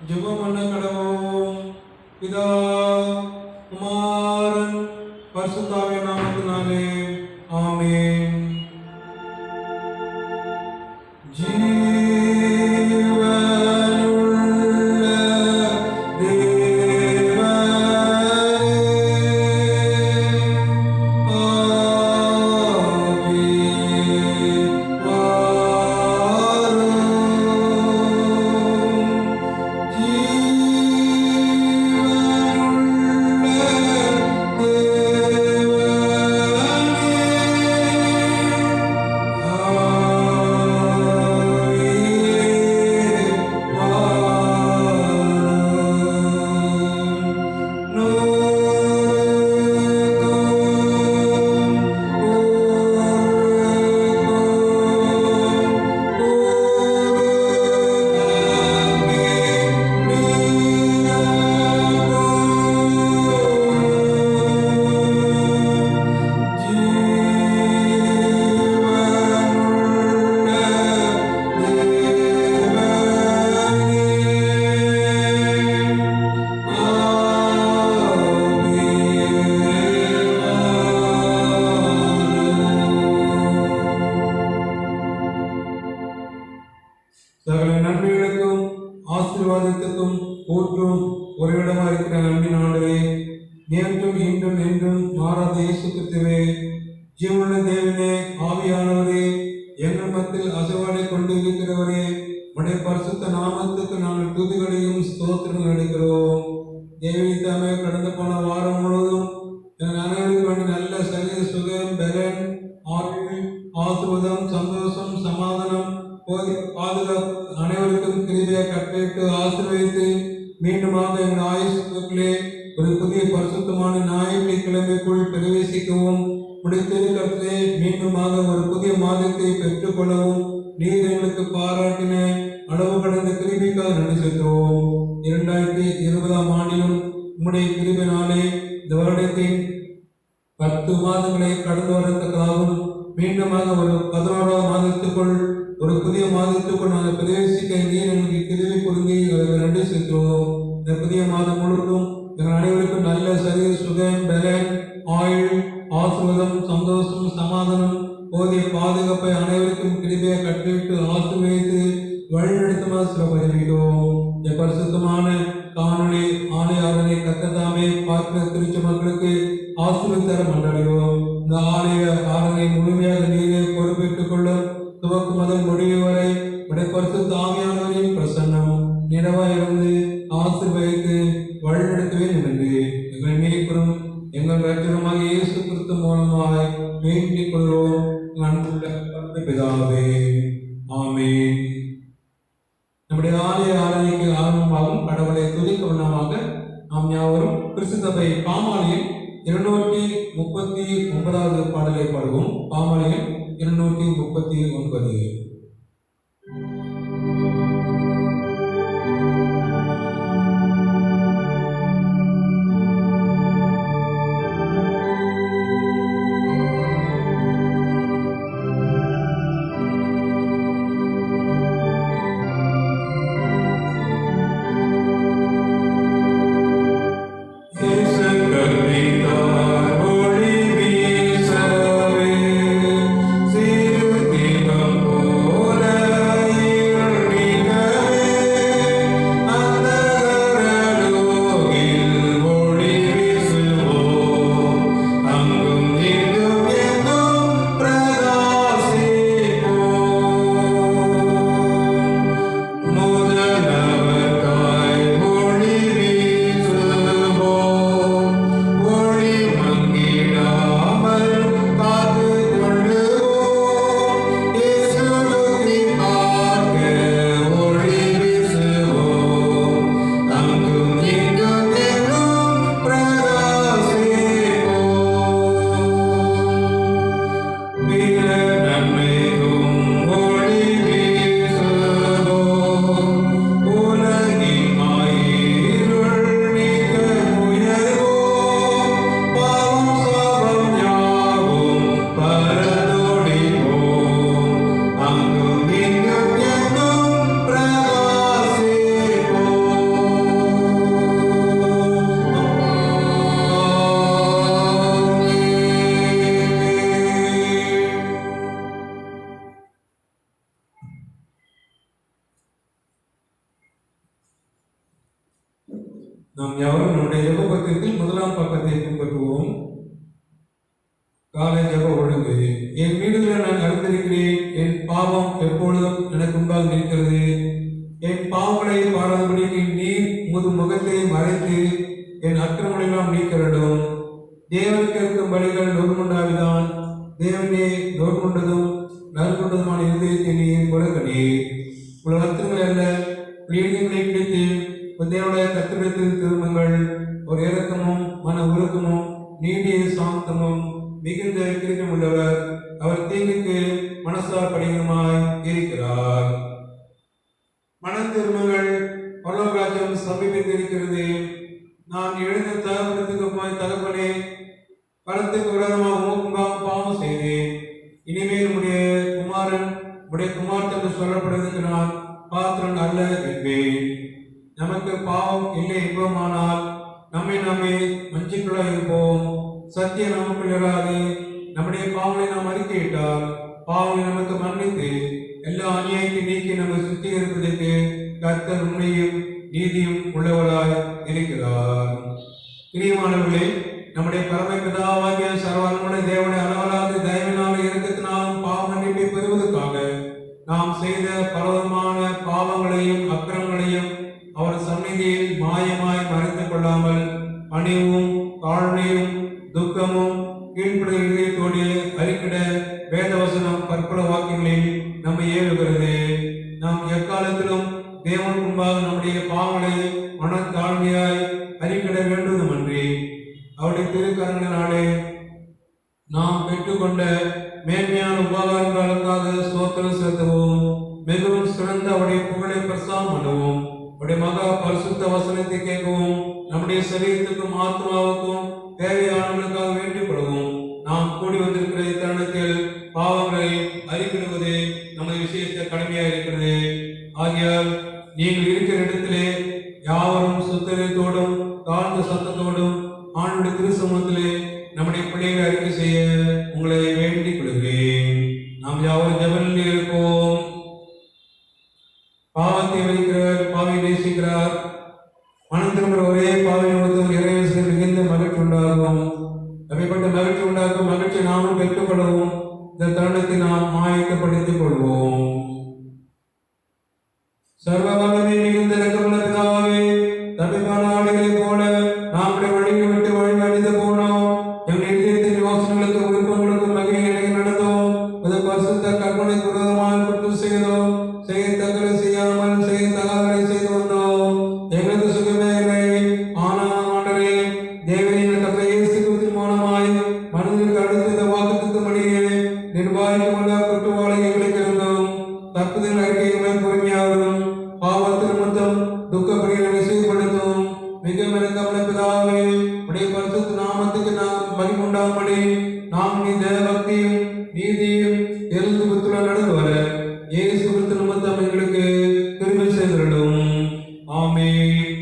ஜெபம் பண்ண கடவோம். பிதா குமாரன் பரிசுத்தாவின் நாமத்தினாலே ஆமென். சகல நன்மைகளுக்கும் ஆசீர்வாதத்துக்கும் ஊற்றும் ஒருவிடமா இருக்கிற நன்மை நாடுவே, நேற்றும் இன்றும் என்றும் மாறாத இயேசு கிறிஸ்துவே, ஜீவனுள்ள தேவனே, ஆவியானவரே, எங்கள் மத்தியில் அசைவாடை கொண்டு இருக்கிறவரே, உடைய பரிசுத்த நாமத்துக்கு நாங்கள் துதிகளையும் ஸ்தோத்திரம் எடுக்கிறோம். தேவி தாமே கடந்து போன வாரம் முழுவதும் எங்கள் அனைவருக்கு வேண்டிய நல்ல சரீர சுகம், பலன், ஆற்றல், ஆசீர்வாதம், சந்தோஷம், சமாதானம், பாதுகாப்பு அனைவருக்கும் கிருபையை கட்டளையிட்டு ஆசீர்வதித்து மீண்டுமாக எங்கள் ஆயுஷ்களே ஒரு புதிய பரிசுத்தமான ஞாயிற்றுக்கிழமைக்குள் பிரவேசிக்கவும், முடித்திருக்கிறதே மீண்டுமாக ஒரு புதிய மாதத்தை பெற்றுக்கொள்ளவும் நீர் எங்களுக்கு பாராட்டின அளவு கடந்த கிருபைக்காக நன்றி செலுத்துவோம். 2020ஆம் ஆண்டிலும் உம்முடைய கிருபையினாலே இந்த வருடத்தின் 10 மாதங்களை கடந்து வரத்தக்கதாகவும் மீண்டுமாக ஒரு 11ஆம் மாதத்துக்குள் ஒரு புதிய மாதத்துக்குள் நாங்கள் பிரவேசிக்க நீர் எங்களுக்கு கிருபை பொருந்தி அதற்கு நன்றி செலுத்துவோம். இந்த புதிய மாதம் முழுவதும் எங்கள் அனைவருக்கும் நல்ல சரீர சுகம், பலன், ஆயுள், ஆசீர்வாதம், சந்தோஷம், சமாதானம், போதிய பாதுகாப்பை அனைவருக்கும் கிருபையை கட்டிவிட்டு ஆசீர்வதித்து வழிநடத்துமாறு சிறப்பிக்கிறோம். இந்த பரிசுத்தமான காணொளி ஆலய கத்ததாமே பார்க்கிற திருச்சி மக்களுக்கு ஆசீர்வதித்தர மன்றாடுகிறோம். இந்த ஆலய ஆராதனை முழுமையாக நீரே பொறுப்பேற்றுக் கொள்ளும். துவக்கு முதல் முடிவு வரை உடைய பரிசுத்த ஆவியானவரின் பிரசன்னம் நிறைவாக இருந்து ஆசீர்வதித்து வழிநடத்தவே நினைந்து எங்கள் மீட்பரும் எங்கள் ரட்சகருமாக இயேசு கிறிஸ்து மூலமாக வேண்டிக் கொள்வோம். அன்புள்ள பிதாவே, ஆமென். நம்முடைய ஆலய ஆராதனைக்கு ஆரம்பமாகும் கடவுளை துதிக்க வண்ணமாக நாம் யாவரும் கிறிஸ்து சபை பாமாலையில் 239வது பாடலை பாடுவோம். பாமாலையில் 239. Oh நாம் யாரும் நம்முடைய ஜெப பக்கத்தில் முதலாம் பக்கத்தை பின்பற்றுவோம். காலை ஜெப ஒழுங்கு. என் வீடுகளில் நான் அறிந்திருக்கிறேன், என் பாவம் எப்பொழுதும் எனக்கு முன்பாக இருக்கிறது. என் பாவங்களை பாராதபடிக்கு நீர் உமது முகத்தை மறைத்து என் அக்கிரமங்களெல்லாம் நீக்க வேண்டும். தேவனுக்கு இருக்கும் வழிகள் நொறுமுண்டாவிதான். தேவனே நொறுமுண்டதும் நறுமுண்டதுமான இருதயத்தை நீர் கொடுக்கணீர். உலகத்திற்கு அல்ல நீதிகளை கிடைத்து தேவனுடைய கத்திரத்தில் திரும்புங்கள். ஒரு இரக்கமும் மன உருக்கமும் நீடிய சாந்தமும் மிகுந்த கிருபை உள்ளவர். அவர் தீங்குக்கு மனசாப்படிகமாய் இருக்கிறார். மனம் திரும்புங்கள், பரலோக ராஜ்யம் சமீபித்திருக்கிறது. நான் எழுந்த தகப்பனத்துக்கு போய், தகப்பனே, பலத்துக்கு விரோதமாக உமக்குண்டாக பாவம் செய்தேன். இனிமேல் உடைய குமார்த்தன் என்று சொல்லப்படுவதற்கு நான் பாத்திரன் அல்ல என்பேன். நமக்கு பாவம் இல்லை என்போமானால் நம்மை நாமே வஞ்சிக்குள்ள இருப்போம். சத்தியம் நமக்குள் இராது. நம்முடைய பாவங்களை நாம் அறிக்கையிட்டால் பாவங்களை நமக்கு மன்னித்து எல்லா அநியாயத்தை நீக்கி நம்மை சுத்திகரிப்பதற்கு கர்த்தர் உண்மையும் நீதியும் உள்ளவராய் இருக்கிறார். பிரியமானவர்களே, நம்முடைய பரம பிதாவாகிய சர்வவல்லமையுள்ள தேவனுடைய அளவலாத தயவினாலும் இரக்கத்தினாலும் பாவ மன்னிப்பை பெறுவதற்காக நாம் செய்த பலவிதமான பாவங்களையும் அக்கிரமங்களையும் அவர் சந்நிதியில் மாயமாய் மறைத்துக் கொள்ளாமல் பணிவும் தாழ்மையும் துக்கமும் கீழ்ப்படிய இதயத்தோடு அறிக்கிட வேதவசனம் பற்பல வாக்கியங்களில் நம்மை ஏவுகிறது. நாம் எக்காலத்திலும் தேவனுக்கு முன்பாக நம்முடைய பாவங்களை மனத்தாழ்மையாய் அறிக்கிட வேண்டுமன்றி அவருடைய திருக்கரங்களினாலே நாம் பெற்றுக்கொண்ட மேன்மையான உபகாரங்களுக்காக ஸ்தோத்திரம் செலுத்துவோம். மிகவும் சிறந்த அவருடைய புகழை பிரசாரம் பண்ணுவோம். அவருடைய மகா பரிசுத்த வசனத்தை கேட்கவும் நம்முடைய சரீரத்துக்கும் ஆத்மாவுக்கும் தேவையானவர்களுக்காக வேண்டிப்படுவோம். நாம் கூடி வந்திருக்கிற தருணத்தில் பாவங்களை அறிக்கிடுவது நமது விஷயத்தை கடமையாக இருக்கிறது. ஆகையால் நீங்கள் இருக்கிற இடத்திலே யாவரும் சுத்தத்தோடும் தாழ்ந்த சத்தத்தோடும் ஆண்டுடைய திருசமூகத்திலே நம்முடைய பிள்ளைகளை அறிக்கை செய்ய உங்களை வேண்டிக் கொள்கிறேன். நாம் யாவரும் ஜெபத்தில் இருப்போம். பாவத்தை வைக்கிறவர் பாவை நேசிக்கிறார். மனம் திரும்புகிற ஒரே பாவை நிமித்தம் இறைவன் மிகுந்த மகிழ்ச்சி உண்டாகும். அப்படிப்பட்ட மகிழ்ச்சி உண்டாக்கும் மகிழ்ச்சி நாமும் பெற்றுக்கொள்ளவும் இந்த தருணத்தை நாம் ஆயத்தப்படுத்திக் கொள்வோம். சர்வவல்லமை மிகுந்த இரக்கமுள்ள பிதாவே, தப்பிப்பான ஆடுகளை போல நம்முடைய வழியை விட்டு வழி அணிந்து போனோம். எங்கள் இதயத்தின் யோசனைகளுக்கும் விருப்பங்களுக்கும் மகிழ்ச்சியை நடந்தோம். அது பரிசுத்த கற்பனைக்கு விரோதமாக குற்றம் செய்தோம். செய்யத்தக்கதை செய்யாமல் செய்யத்தகாததை செய்து வந்தோம். எங்களுக்கு சுகமே இல்லை. ஆனால் ஆண்டவரே, தேவனின் கர்த்தர் இயேசு கிறிஸ்துவின் மூலமாய் மனிதனுக்கு அடுத்த இந்த வாக்குத்தத்தப்படியே நிர்வாகிக்கமுள்ள குற்றவாளி எங்களுக்கு இருந்தோம். தப்புதல் அறிக்கைகளை பொறுமையாகவும் பாவத்தின் நிமித்தம் துக்கப்படுகளை செய்யப்படுத்தும். மிக மிரக்கமுள்ள பிதாவே, உடைய பரிசுத்த நாமத்துக்கு நாம் மகிமுண்டாகும்படி நாம் நீ தேவபக்தியும் நீதியும் எழுந்து புத்துடன் நடந்து வர இயேசு கிறிஸ்து நிமித்தம் எங்களுக்கு கிருபை செய்திடும். ஆமென்.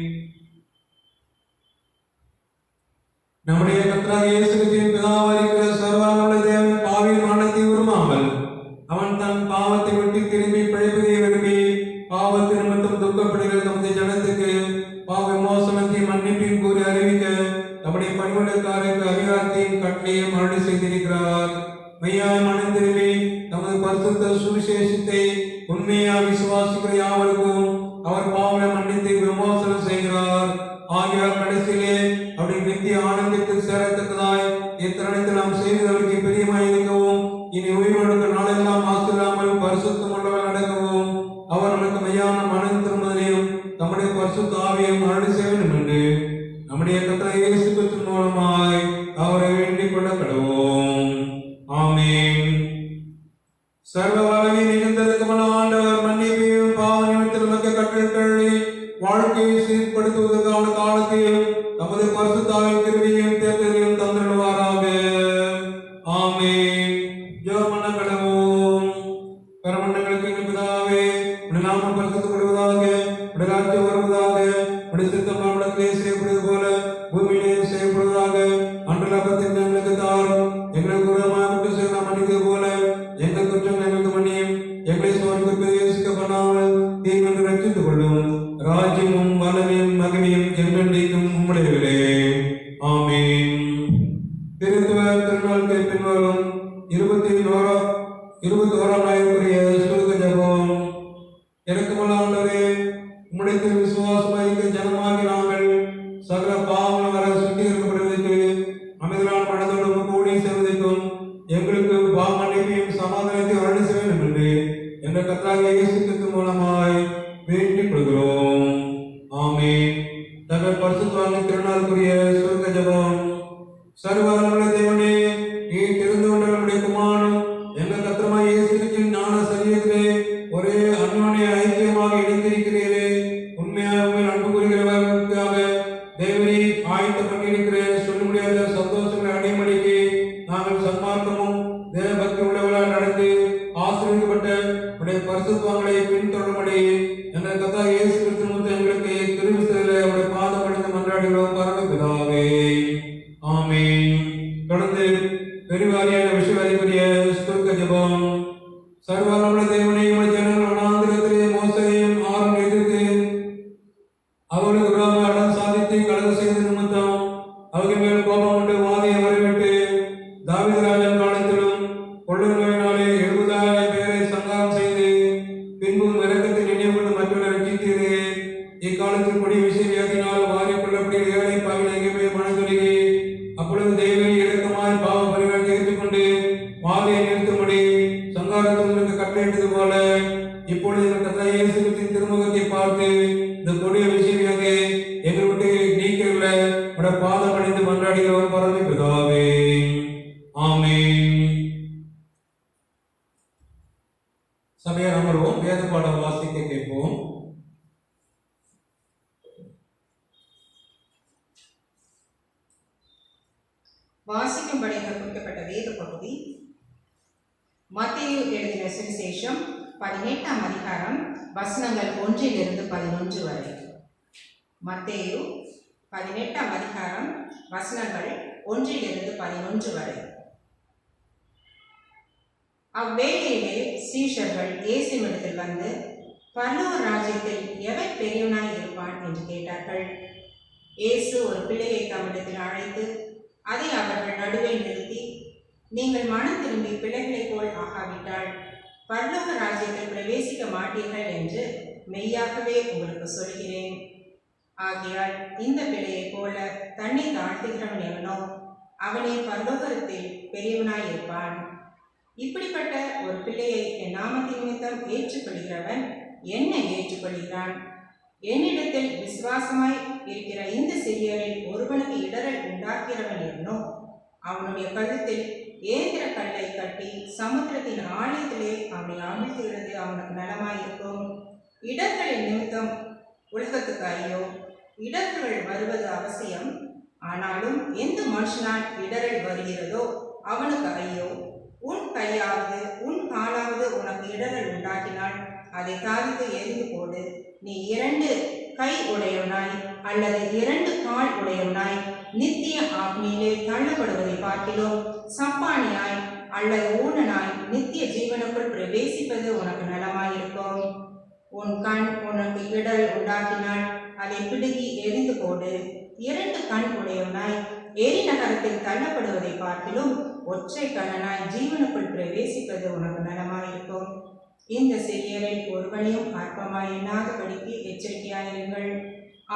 நம்முடைய கர்த்தராகிய இயேசு கிறிஸ்துவின் பிதாவாகிய சர்வவல்லமையுள்ள தேவன் பாவியின் மரணத்தை விரும்பாமல் அவன் தன் பாவத்தை விட்டு திரும்பி பிழைப்பதை விரும்பி பாவத்தின் நிமித்தம் துக்கப்படுகிற தமது ஜனத்துக்கு பாவ விமோசனத்தை மன்னிப்பையும் கூறி அறிவிக்க நம்முடைய பணிவிடைக்காரருக்கு அதிகாரத்தையும் கட்டளையும் அருளி செய்திருக்கிறார். மெய்யாய் மனம் திரும்பி தமது பரிசுத்த சுவிசேஷத்தை உண்மையாக விசுவாசிக்கிற யாவருக்கும் அவர் பாவங்களை மன்னித்து விமோசனம் செய்கிறார். ஆகியார் கடைசியிலே அவருடைய நித்திய ஆனந்தத்தில் சேரத்தக்கதாய் இத்தருணத்தில் நாம் செய்தவர்களுக்கு பிரியமாய் இருக்கவும் இனி உயிரோடு நாளெல்லாம் ஆசிராமல் பரிசுத்தம் உள்ளவர் நடக்கவும் அவர் நமக்கு மெய்யான மனம் திரும்புதலையும் நம்முடைய பரிசுத்த ஆவியையும் அருளி செய்ய வேண்டும் என்று நம்முடைய கர்த்தர் இயேசு கிறிஸ்துவின் மூலமாய் அவரை வேண்டிக் கொள்ள கடவோம். ஆமென். சர்வ வல்லமை மிகுந்த இரக்கமுள்ள ஆண்டவர் மன்னிப்பையும் பாவ நிமித்தம் நமக்கு கட்டளை வாழ்க்கையை சீர்படுத்துவதற்கான காலத்தையும் நமது பரிசுத்தாவின் கிருபையையும் தேர்தலையும் தந்துள்ளாராக. ஆமென். ஜெபம் பண்ண கடவோம். பரமண்டங்களுக்கு எங்கள் பிதாவே, உடைய நாமம் பரிசுத்தப்படுவதாக, உடைய ராஜ்யம் வருவதாக, உடைய சித்தம் நம்மிடத்திலே செய்யப்படுவது போல பூமியிலே செய்யப்படுவதாக. அன்றைய அப்பத்தை எங்களுக்கு தாரும். எங்களுக்கு விரோதமாக குற்றம் செய்த மன்னிப்பது போல எங்கள் குற்றங்கள் எங்களுக்கு மன்னியும். எங்களை சோதனைக்கு பிரவேசிக்க பண்ணாமல் தீங்கு ரட்சித்துக் கொள்ளும். ராஜ்யமும் வல்லமையும் மகிமையும் என்றென்றைக்கும் மூன்றாம் நாயக்குரிய சுருக்க ஜபம். இறக்கமுள்ள ஆண்டவரே, உம்முடைய விசுவாசமாக ஜனமாகி நாங்கள் சகல பாவங்கள் வர சுத்திகரிக்கப்படுவதற்கு அமைதலான மனதோடு கூடி செல்வதற்கும் எங்களுக்கு பாவ மன்னிப்பையும் சமாதானத்தை அருளி செய்ய வேண்டும் என்று என்ற கர்த்தராகிய இயேசு கிறிஸ்து மூலமாய் வேண்டிக் கொள்கிறோம். ஆமென். தங்கள் பரிசுத்தவான்களின் திருநாளுக்குரிய சுருக்க ஜபம். சர்வவல்லமையுள்ள தேவனே, நீ தெரிந்து கொண்ட நம்முடைய குமாரனும் எங்கள் கர்த்தராகிய இயேசு கிறிஸ்துவின் ஞான சரீரத்திலே ஒரே அன்யோன்ய ஐக்கியமாக இணைந்திருக்கிறீரே. உண்மையாக உங்கள் அன்பு கூறுகிறவர்களுக்காக தேவனே ஆயத்தம் பண்ணியிருக்கிற சொல்ல முடியாத சந்தோஷங்களை அடைமடிக்கு நாங்கள் சன்மார்க்கமும் தேவபக்தி உள்ளவர்களால் நடந்து ஆசீர்வதிக்கப்பட்ட உடைய பரிசுத்தவான்களை பின்தொடரும்படி என்ற கர்த்தராகிய இயேசு கிறிஸ்து மூலம் எங்களுக்கு திருவிசையிலே அவருடைய பாதம் பணிந்து மன்றாடுகிறோம் பரமபிதாவே. ஆமென். தொடர்ந்து பெருவாரியான விஷயவாதிக்குரிய சுருக்க ஜெபம். சர்வவல்லமையுள்ள தேவனே, உம்முடைய ஜனங்கள் வனாந்திரத்திலே மோசேயையும் ஆரோனையும் எதிர்த்து அவர்களுக்கு விரோதமாக அடம் சாதித்து கலகம் செய்த நிமித்தம் அவர்கள் மேல் கோபம் கொண்டு வாதியை வரவிட்டு தாவீது ராஜன் காலத்திலும் கொள்ளை நோயினாலே 70,000 பேரை சங்காரம் செய்து பின்பு இரக்கத்தை நினைவு கொண்டு மற்றவரை ரட்சித்தீரே. இக்காலத்தில் கொடிய விஷயத்தினால் வாரிக்கொள்ளப்பட்ட ஏழை பாவிகள் எங்கே மனதுருகி அப்பொழுது தேவனை இறக்கமாய் பாவ பரிகாரத்தை ஏற்றுக்கொண்டு வாதியை நிறுத்தும்படி சங்காரத்திற்கு கட்டளையிட்டது போல இப்பொழுது எங்கள் கர்த்தராகிய இயேசு கிறிஸ்துவின் திருமுகத்தை பார்த்து இந்த கொடிய விஷயமாக எங்கள் விட்டு நீக்கியுள்ள உடைய பாதம் பணிந்து மன்றாடுகிறோம் பரமபிதாவே. ஆமென். சபையார் அமர்வோம். வேத பாடம் வாசிக்க கேட்போம். வாசிக்கும்படியாக குறிக்கப்பட்ட வேத பகுதி மத்தேயு எழுதின சுவிசேஷம் 18ஆம் அதிகாரம் வசனங்கள் 1 - 11 வரை. மத்தேயு 18ஆம் அதிகாரம் வசனங்கள் 1 - 11 வரை. அவ்வேளையிலே சீஷர்கள் இயேசுவிடத்தில் வந்து, பரலோக ராஜ்யத்தில் எவன் பெரியவனாய் இருப்பான் என்று கேட்டார்கள். இயேசு ஒரு பிள்ளையை தம்மிடத்தில் அழைத்து அதை அவர்கள் நடுவே நிறுத்தி, நீங்கள் மனம் திரும்பி பிள்ளைகளைப் போல் ஆகாவிட்டால் பரலோக ராஜ்யத்தில் பிரவேசிக்க மாட்டீர்கள் என்று மெய்யாகவே உங்களுக்கு சொல்கிறேன். ஆகையால் இந்த பிள்ளையைப் போல தன்னை தாழ்த்துகிறவன் எவனோ அவனே பரலோகத்தில் பெரியவனாய் இருப்பான். இப்படிப்பட்ட ஒரு பிள்ளையை என் நாமத்தின் நிமித்தம் ஏற்றுக்கொள்கிறவன் என்னை ஏற்றுக்கொள்கிறான். என்னிடத்தில் விசுவாசமாய் இருக்கிற இந்த சிறியரில் ஒருவனுக்கு இடரல் உண்டாக்கிறவன் எவனோ அவனுடைய கழுத்தில் ஏந்திர கல்லை கட்டி சமுத்திரத்தின் ஆழத்திலே அவனை அமிழ்த்துகிறது அவனுக்கு நலமாயிருக்கும். இடர்களின் நிமித்தம் உலகத்துக்கு ஐயோ, இடர்கள் வருவது அவசியம். ஆனாலும் எந்த மனுஷனால் இடரல் வருகிறதோ அவனுக்கு ஐயோ. உன் கையாவது உன் காலாவது உனக்கு இடரல் உண்டாக்கினால் அதை தாவித்து எரிந்து போடு. நீ 2 கை உடையவனாய் அல்லது 2 கால் உடையவனாய் நித்திய ஆக்னியிலே தள்ளப்படுவதை பார்க்கிலும் சப்பானியாய் அல்லது ஊனனாய் நித்திய ஜீவனுக்குள் பிரவேசிப்பது உனக்கு நலமாயிருக்கும். உன் கண் உனக்கு இடர் உண்டாக்கினால் அதை பிடுங்கி எரிந்து போடு. 2 கண் உடையவனாய் எரி நகரத்தில் தள்ளப்படுவதை பார்க்கிலும் ஒற்றை கண்ணனாய் ஜீவனுக்குள் பிரவேசிப்பது உனக்கு நலமாயிருக்கும். இந்த சிறியரில் ஒருவனையும் அற்பமாய் எண்ணாதபடிக்கு எச்சரிக்கையாயிருங்கள்.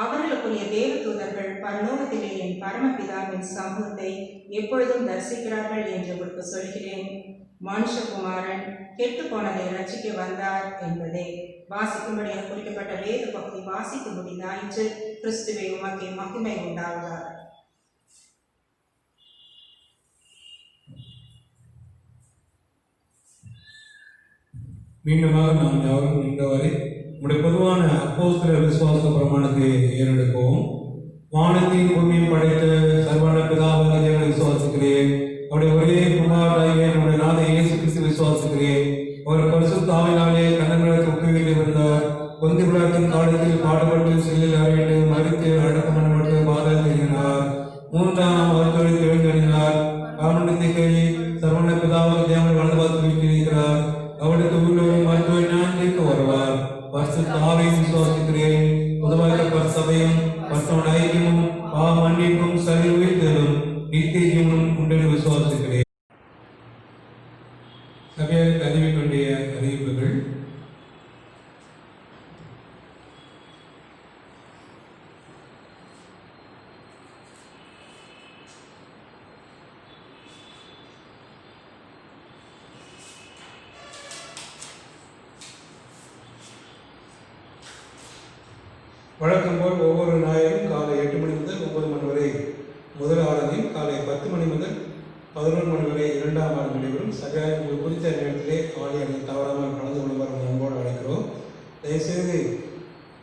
அவர்களுக்குரிய தேவதூதர்கள் பரலோகத்திலே என் பரமபிதாவின் சமூகத்தை எப்பொழுதும் தரிசிக்கிறார்கள் என்று உங்களுக்கு சொல்கிறேன். மனுஷகுமாரன் கெட்டு போனதை ரட்சிக்க வந்தார் என்பதே. வாசிக்கும்படியாக குறிக்கப்பட்ட வேத பகுதி வாசிக்க முடிந்தாயிற்று. கிறிஸ்துவே உமக்கே மகிமை உண்டாவதாக. மீண்டுமாக நாம் யாரும் நின்றவரை உடைய பொதுவான அப்போஸ்தலர் விசுவாச பிரமாணத்தை ஏறெடுப்போம். வானத்தையும் பூமியும் படைத்த சர்வ பிதாவாகிய தேவனை விசுவாசிக்கிறேன். அவருடைய ஒரே குமாரனாகிய நம்முடைய நாத இயேசு கிறிஸ்து விசுவாசிக்கிறேன். அவர் பரிசுத்த ஆவியினாலே கன்னங்களுக்கு ஒப்புவித்து வந்தார். பொந்தி பிலாத்தின் காலத்தில் பாடுபட்டு சில்லில் அறையிட்டு மறித்து அடக்கம் பண்ணப்பட்டு பாதாளத்தில் இறங்கினார். 3ஆம் நாள் மருத்துவத்தில் எழுந்தறினார். காரணத்தை கேள்வி சர்வ பிதாவாகிய தேவனை வலது பார்த்து வீட்டிருக்கிறார். அவருடைய உள்ளவரும் மருத்துவ ஞானத்திற்கு வருவார். பரிசுத்த ஆவியை விசுவாசிக்கிறேன். பொதுவாக சபையும் பரிசுத்த ஐக்கியமும் பாவ மன்னிப்பும் சரி உயிர்த்தலும் நித்திய ஜீவனும் உண்டு விசுவாசிக்கிறேன். சபையாருக்கு அறிவிக்க வேண்டிய வழக்கம் போல் ஒவ்வொரு ஞாயிறும் காலை 8 மணி முதல் 9 மணி வரை முதல் ஆராதனையும், காலை 10 மணி முதல் 11 மணி வரை இரண்டாம் ஆறு நடைபெறும். சரியாக உங்களுக்கு குறித்த நேரத்திலே ஆலயத்தில் தவறாமல் கலந்து கொள்ளுமாறு அன்போடு அழைக்கிறோம். தயவுசெய்து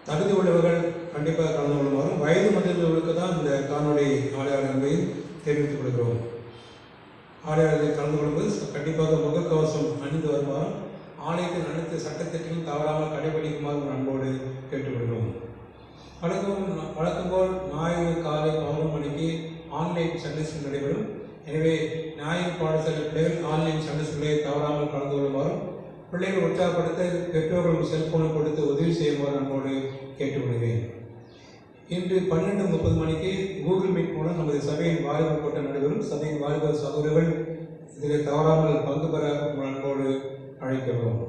தகுதி உள்ளவர்கள் கண்டிப்பாக கலந்து கொள்ளுமாறும், வயது மதிப்பவர்களுக்கு தான் இந்த காணொலி ஆலயம் என்பதை தெரிவித்துக் கொடுக்கிறோம். ஆலயத்தில் கலந்து கொள்வது கண்டிப்பாக முகக்கவசம் அணிந்து வருமாறும், ஆலயத்தின் அனைத்து சட்டத்திட்டையும் தவறாமல் கடைபிடிக்குமாறு அன்போடு கேட்டுக்கொள்கிறோம். வழக்கம் போல் ஞாயிறு காலை 11 மணிக்கு ஆன்லைன் சண்டேஸ்கள் நடைபெறும். எனவே ஞாயிறு பாடசாலை பிள்ளைகள் ஆன்லைன் சண்டேஸ்களை தவறாமல் கலந்து கொள்ளுமாறும், பிள்ளைகள் உற்சாகப்படுத்த பெற்றோர்கள் செல்போனை கொடுத்து உதவி செய்யுமாறு அன்போடு கேட்டுக்கொள்கிறேன். இன்று 12:30 மணிக்கு கூகுள் மீட் மூலம் நமது சபையின் வாலிபர் கூட்டம் நடைபெறும். சபையின் வாலிபர் சகோதரர்கள் இதில் தவறாமல் பங்கு பெற அன்போடு அழைக்கிறோம்.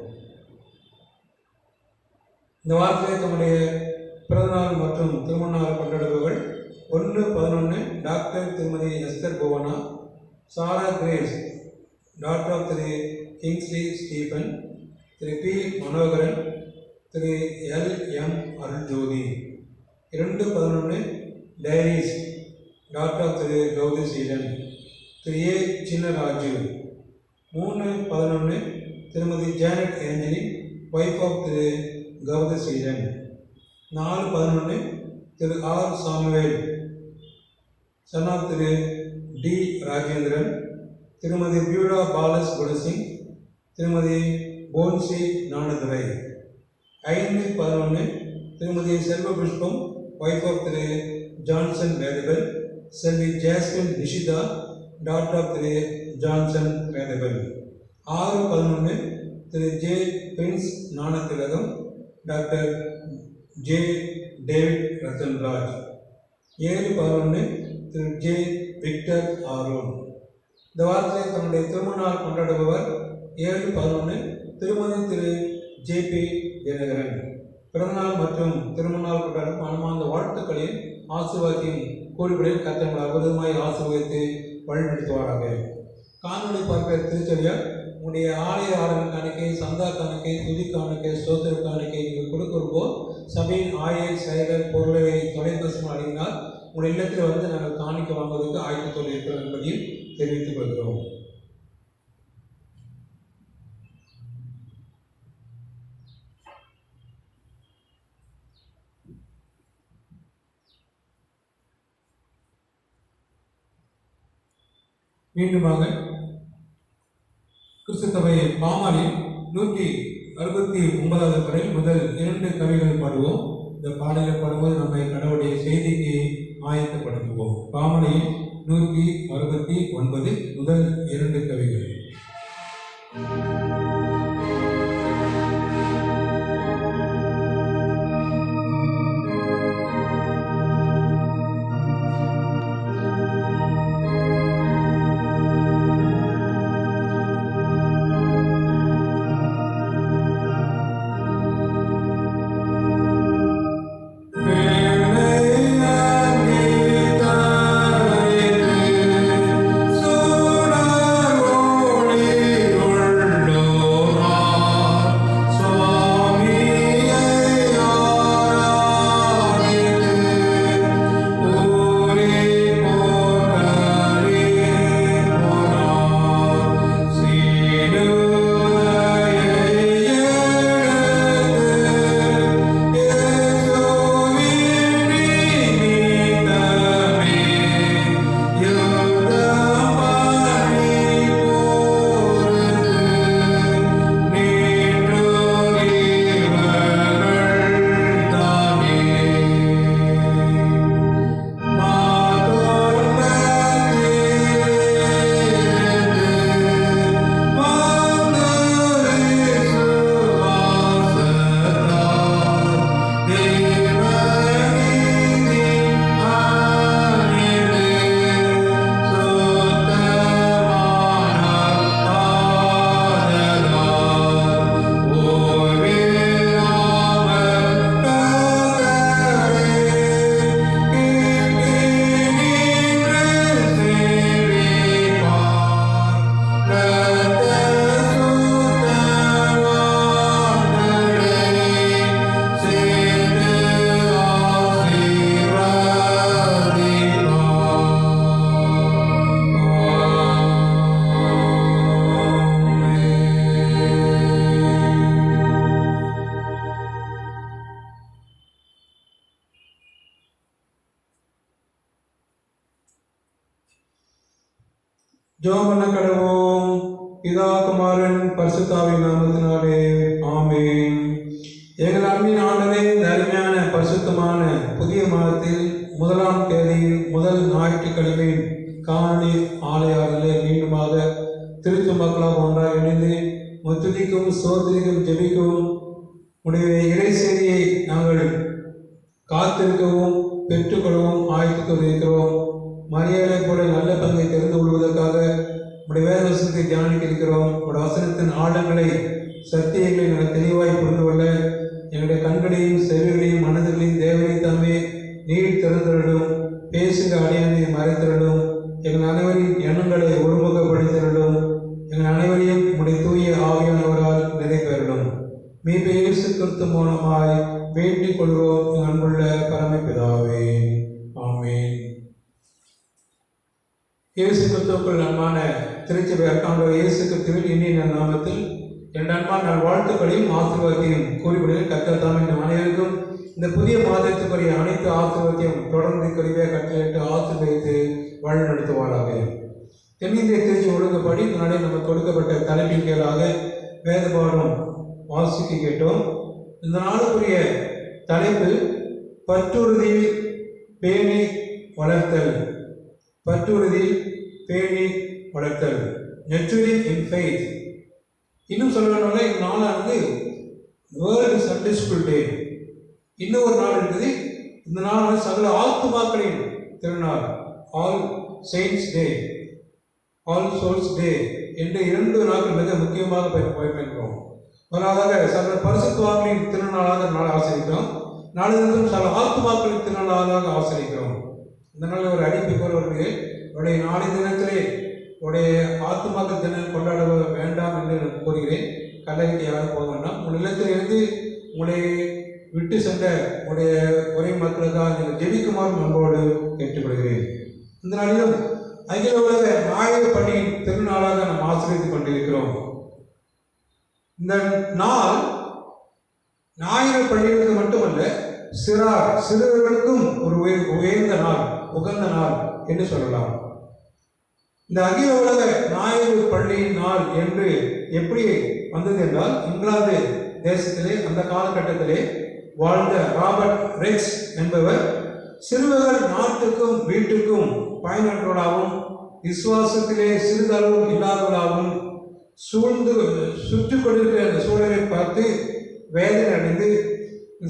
இந்த வாரத்திலே தம்முடைய பிறந்தநாள் மற்றும் திருமண நாள் கொண்டாடுபவர்கள் 1/11 doctor Thirumathi Esther Bhuvana, Sarah Grace daughter of Thiru Kingsley Stephen, Thiru P Manoharan, Thiru LM Aruljothi. 2/11 டைரிஸ் daughter of Thiru Gowthaseelan, Thiru A Chinnaraju. 3/11 Thirumathi Janet Angeli, wife of Thiru Gowthaseelan. 4/11 Thiru R Samuel, son of Thiru D Rajendran, Thirumathi பியூரா பாலஸ் குடசிங், திருமதி bonsai Gnanadurai. 5/11 Thirumathi Selva Pushpam, wife of Thiru Johnson Vedhagal, Selvi Jasmine Nishitha, daughter of Thiru Johnson Vedhagal. 6/11 Thiru J Prince Gnanathilagam, doctor J David Rathanraj. 7/11 Thiru J Victor Aaron. இந்த வாரத்தில் தன்னுடைய திருமண நாள் கொண்டாடுபவர் 7/11 திருமதி திரு JP Dinakaran. பிறந்தநாள் மற்றும் திருமண நாள் கொண்டாடும் மனமார்ந்த வாழ்த்துக்களில் ஆசீர்வாதத்தையும் கூறுகளில் கர்த்தர் அற்புதமாய் ஆசீர்வதித்து வழிநடத்துவாராக. காணொலி பார்க்கிற திருச்செவியார் உங்களுடைய ஆலய ஆராதனை காணிக்கை, சந்தா காணிக்கை, துதி காணிக்கை, ஸ்தோத்திர காணிக்கை நீங்கள் கொடுக்கிறப்போ சபையின் ஆயர் செயலர் பொருளை தொலைபேசி அடையினால் உங்கள் இல்லத்தில் வந்து நாங்கள் காணிக்கை வாங்குவதற்கு ஆயத்தத்தோடு இருக்கிறோம் என்பதையும் தெரிவித்துக் கொள்கிறோம். மீண்டுமாக கிறிஸ்துவை பாமாலில் 169வது பாடல் முதல் 2 கவிகள் பாடுவோம். இந்த பாடலை பாடும்போது நம்மை கடவுளுடைய செய்திக்கு ஆயத்தப்படுத்துவோம். பாமாலில் 169 முதல் 2 கவிகள். சூடர் ஜெபம் பண்ண கடவோம். பிதா குமாரன் பரிசுத்தாவின் நாமத்தினாலே ஆமென். எங்கள் அன்பின் ஆண்டவரே, இந்த அருமையான பரிசுத்தமான புதிய மாதத்தில் 1ஆம் தேதி முதல் ஞாயிற்றுக்கிழமை காணொளி ஆலயாரிலே மீண்டுமாக திருச்சி மக்களாக ஒன்றாக இணைந்து முத்துதிக்கும் சோதரிக்கும் ஜெபிக்கவும் உடைய இறை செய்தியை நாங்கள் காத்திருக்கவும் பெற்றுக்கொள்ளவும் ஆயத்துக்கு இருக்கிறோம். மரியாதை போல நல்ல பங்கை தெரிந்து கொள்வதற்காக உடைய வேத வசனத்தை தியானிக்க இருக்கிறோம். உடைய வசனத்தின் ஆழங்களை சத்தியங்களை நாங்கள் தெளிவாய் புரிந்து கொள்ள எங்களுடைய கண்களையும் செவிகளையும் மனதுகளையும் தேவனை தாமே நீர் திறந்திரலும், பேசுக அடையானை மறைத்திரலும், எங்கள் அனைவரின் எண்ணங்களை ஒருமுகப்படுத்திரலும், எங்கள் அனைவரையும் உடைய தூய ஆவியானவரால் நிறைவேறலும். மீண்டும் இயேசு கிறிஸ்து மூலமாய் வேண்டிக் கொள்வோம் எங்கள் அன்புள்ள பரமபிதாவே, ஆமென். இயேசு கிறிஸ்துவுக்குள் அன்பான திருச்சபை அர்க்காண்டவர் இயேசு கிறிஸ்துவின் இனிய நாமத்தில் என் அன்பான வாழ்த்துக்களையும் ஆசீர்வாதத்தையும் கூறிவிடுங்கள். கர்த்தர் தாமே நம் அனைவருக்கும் இந்த புதிய மாதத்துக்குரிய அனைத்து ஆசீர்வாதத்தையும் தொடர்ந்து குறைவே கட்டளையிட்டு ஆசீர்வதித்து வழி நடத்துவாராக. தென்னிந்திய திருச்சி ஒழுங்குப்படி நாளை நமக்கு கொடுக்கப்பட்ட தலைப்பின் கீழாக வேத பாடம் வாசிக்க கேட்டோம். இந்த நாளுக்குரிய தலைப்பு பற்றுறுதி பேணி வளர்த்தல். பற்றுறுதி பேணி வளர்த்தல், nurturing in faith. இன்னும் சொல்லணும்னா இந்த நாளானது வேர்ல்டு சண்டே ஸ்கூல் டே. இன்னும் ஒரு நாள் இருக்குது. இந்த நாள் சகல ஆத்துமாக்களின் திருநாள், ஆல் செயின்ட்ஸ் டே, ஆல் சோல்ஸ் டே என்று 2 நாட்கள் மிக முக்கியமாக பயன்படுத்துகிறோம். முதலாவதாக சகல பரிசுத்தவான்களின் திருநாளாக நாள் ஆசிரிக்கிறோம். நாளை தினம் சகல ஆத்துமாக்களின் திருநாளாக ஆசிரிக்கிறோம். இந்த நாள் ஒரு அறிவிப்பவர்களுக்கு உடைய நாளை தினத்திலே உடைய ஆத்துமாக்கள் தினம் கொண்டாட வேண்டாம் என்று நான் கூறுகிறேன். கல்லறைக்கு யாரும் போக வேண்டாம். உங்கள் இல்லத்திலிருந்து உங்களை விட்டு சென்ற உடைய ஒரே மக்களுக்காக நீங்கள் ஜெபிக்குமாறு அன்போடு கேட்டுக்கொள்கிறேன். இந்த நாளிலும் அகில உலக ஞாயிறு பண்டிகையின் திருநாளாக நாம் ஆசிரியத்துக் கொண்டிருக்கிறோம். இந்த நாள் ஞாயிறு பண்டிகைக்கு மட்டுமல்ல, சிறுவர்களுக்கும் ஒரு உயர்ந்த நாள், உகந்த நாள் என்று சொல்லலாம். இந்த அகில உலக ஞாயிறு பள்ளி நாள் என்று எப்படி வந்தது என்றால், இங்கிலாந்து தேசத்திலே அந்த காலகட்டத்திலே வாழ்ந்த ராபர்ட் ரெக்ஸ் என்பவர் சிறுவர்கள் நாட்டுக்கும் வீட்டுக்கும் பயனற்றவர்களாகவும் விசுவாசத்திலே சிறிதளவும் இல்லாதவர்களாகவும் சுற்றி கொண்டிருக்கிற அந்த சூழலை பார்த்து வேதனை அடைந்து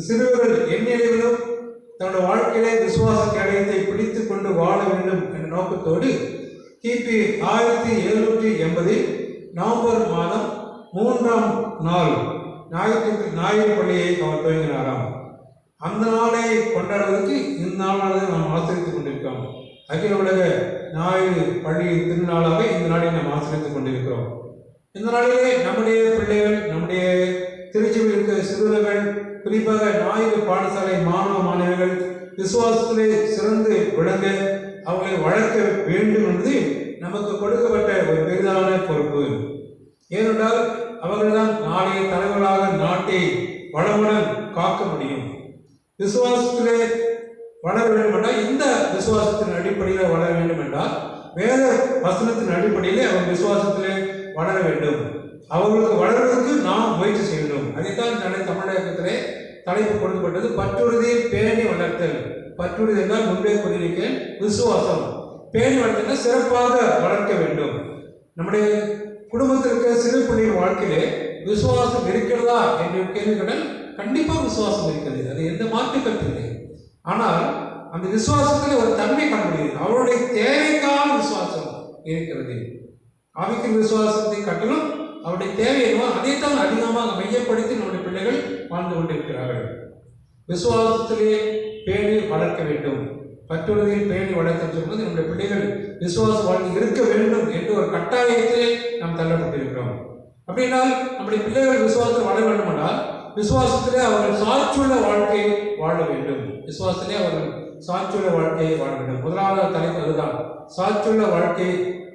சிறுவர்கள் எந்நிலையிலும் தன்னுடைய வாழ்க்கையிலே விசுவாச கேடயத்தை பிடித்து கொண்டு வாழ வேண்டும் என்ற நோக்கத்தோடு கிபி 1780 நவம்பர் மாதம் 3ஆம் நாள் ஞாயிறு பள்ளியை அவர் துவங்கினாராம். அந்த நாளை கொண்டாடுவதற்கு இந்த நாளானது நாம் ஆசிரித்துக் கொண்டிருக்கிறோம். அகில உலக ஞாயிறு பள்ளியின் திருநாளாக இந்த நாளை நாம் ஆசிரித்துக் கொண்டிருக்கிறோம். இந்த நாளிலே நம்முடைய பிள்ளைகள், நம்முடைய திருச்சியில் இருக்கிற சிறுவர்கள், குறிப்பாக ஞாயிறு பாடசாலை மாணவ மாணவிகள் விசுவாசத்திலே சிறந்து விளங்க அவர்களை வளர்க்க வேண்டும் என்பது நமக்கு கொடுக்கப்பட்ட ஒரு பெரிதான பொறுப்பு. ஏனென்றால் அவர்கள்தான் நாளைய தலைவர்களாக நாட்டை வளமுடன் காக்க முடியும். விசுவாசத்திலே வளர வேண்டும் என்றால், இந்த விசுவாசத்தின் அடிப்படையில் வளர வேண்டும் என்றால் வேத வசனத்தின் அடிப்படையிலே அவர் விசுவாசத்திலே வளர வேண்டும். அவர்களுக்கு வளர்வதற்கு நாம் முயற்சி செய்யணும். அதைத்தான் தமிழகத்திலே தலைப்பு கொடுக்கப்பட்டது, பற்றுறுதி பேணி வளர்த்தல். பற்றுறுதி என்றால் முன்பே கூறியிருக்கேன், விசுவாசம். பேணி வளர்த்தல் சிறப்பாக வளர்க்க வேண்டும். நம்முடைய குடும்பத்திற்கு சிறு பிள்ளையின் வாழ்க்கையிலே விசுவாசம் இருக்கிறதா என்று கேள்விகள், கண்டிப்பாக விசுவாசம் இருக்கிறது, அது எந்த மாற்று கருத்து இல்லை. ஆனால் அந்த விசுவாசத்தில் ஒரு தன்மை காணப்படுகிறது, அவருடைய தேவைக்கான விசுவாசம் இருக்கிறது. ஆவிக்கின் விசுவாசத்தை காட்டிலும் அவருடைய தேவை என்னவோ அதைத்தான் அதிகமாக மையப்படுத்தி நம்முடைய பிள்ளைகள் வாழ்ந்து கொண்டிருக்கிறார்கள். விசுவாசத்திலே பேணி வளர்க்க வேண்டும். பற்றுறுதியில் பேணி வளர்க்க சொல்வது நம்முடைய பிள்ளைகள் விசுவாச வாழ்க்கை இருக்க வேண்டும் என்று ஒரு கட்டாயத்திலே நாம் தள்ளப்பட்டிருக்கிறோம். அப்படின்னால் நம்முடைய பிள்ளைகள் விசுவாசத்தில் வளர வேண்டும் என்றால் விசுவாசத்திலே அவர்கள் சாட்சியுள்ள வாழ்க்கையை வாழ வேண்டும். விசுவாசத்திலே அவர்கள் சாட்சியுள்ள வாழ்க்கையை வாழ வேண்டும். முதலாவது தலைப்பு அதுதான், சாட்சியுள்ள வாழ்க்கை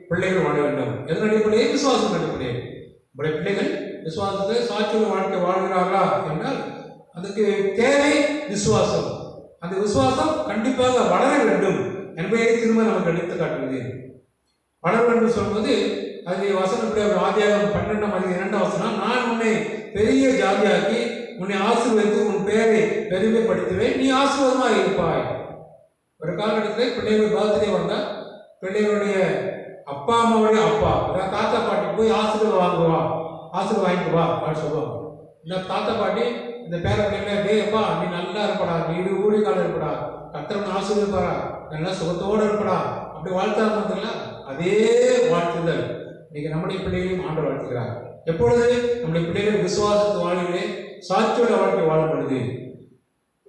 பிள்ளைகள் வாழ வேண்டும். எதன் அடிப்படையே? விசுவாசம் அடிப்படையே. நம்முடைய பிள்ளைகள் விசுவாசத்தை சாட்சியுள்ள வாழ்க்கை வாழ்கிறார்களா என்றால் அதுக்கு தேவை விசுவாசம். அந்த விசுவாசம் கண்டிப்பாக வளர வேண்டும் என்பதை திரும்ப நமக்கு எடுத்து காட்டுகிறது. வளரும் என்று சொல்வது அது வசனம் ஆதியாகமம் 12:2 நான் உன்னை பெரிய ஜாதியாக்கி உன்னை ஆசீர்வதித்து உன் பெயரை பெருமைப்படுத்துவேன், நீ ஆசீர்வாதமாக இருப்பாய். ஒரு காலகட்டத்தில் பிள்ளைகள் பர்த்டே வந்தால் பிள்ளைகளுடைய அப்பா அம்மாவுடைய அப்பா தாத்தா பாட்டி போய் ஆசீர்வாதம் வாங்கிட்டு வா அப்படின்னு சொல்லுவாங்க. இந்த தாத்தா பாட்டி இந்த பேர பிள்ளைங்கள டேப்பா நீ நல்லா இருப்படா, நீ ஊழி காலம் இருப்படா, கத்தவன் ஆசீர்வதிப்பாரா, நல்லா சுகத்தோடு இருப்படா அப்படி வாழ்த்தா பார்த்தீங்களா? அதே வாழ்த்துதல் இன்னைக்கு நம்முடைய பிள்ளைகளையும் ஆண்டு வாழ்த்துக்கிறார். எப்பொழுது நம்முடைய பிள்ளைகள் விசுவாசத்து வாழ்விலே சாட்சியோட வாழ்க்கை வாழப்படுது.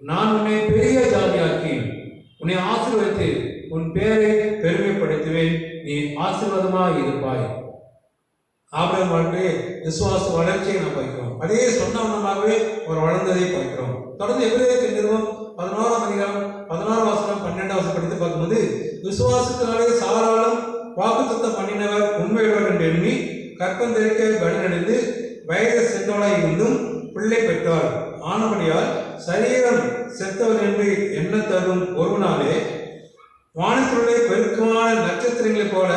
நான் உன்னை பெரிய ஜாதியாக்கி உன்னை ஆசீர்வதித்து உன் பேரை பெருமைப்படுத்துவேன், நீ ஆசீர்வாதமாக இருப்பாய். ஆபிரகாம் வாழ்க்கையை விசுவாச வளர்ச்சியை நாம் பார்க்கிறோம். அதே சொன்னவனமாகவே அவர் வளர்ந்ததை பார்க்கிறோம். தொடர்ந்து எபிரேயர் நிறுவனம் 11:16 படித்து பார்க்கும்போது விசுவாசத்தினாலே சாராலும் வாக்குத்தத்தம் பண்ணினவர் உண்மையுள்ளவர் என்று எண்ணி கற்பந்தரிக்க கடினடைந்து வயது சென்றவளாய் இருந்தும் பிள்ளை பெற்றார். ஆனபடியால் சரீரம் செத்தவர் என்று எண்ண தரும் ஒருவனாலே வானத்திலுள்ள பெருக்கமான நட்சத்திரங்களைப் போல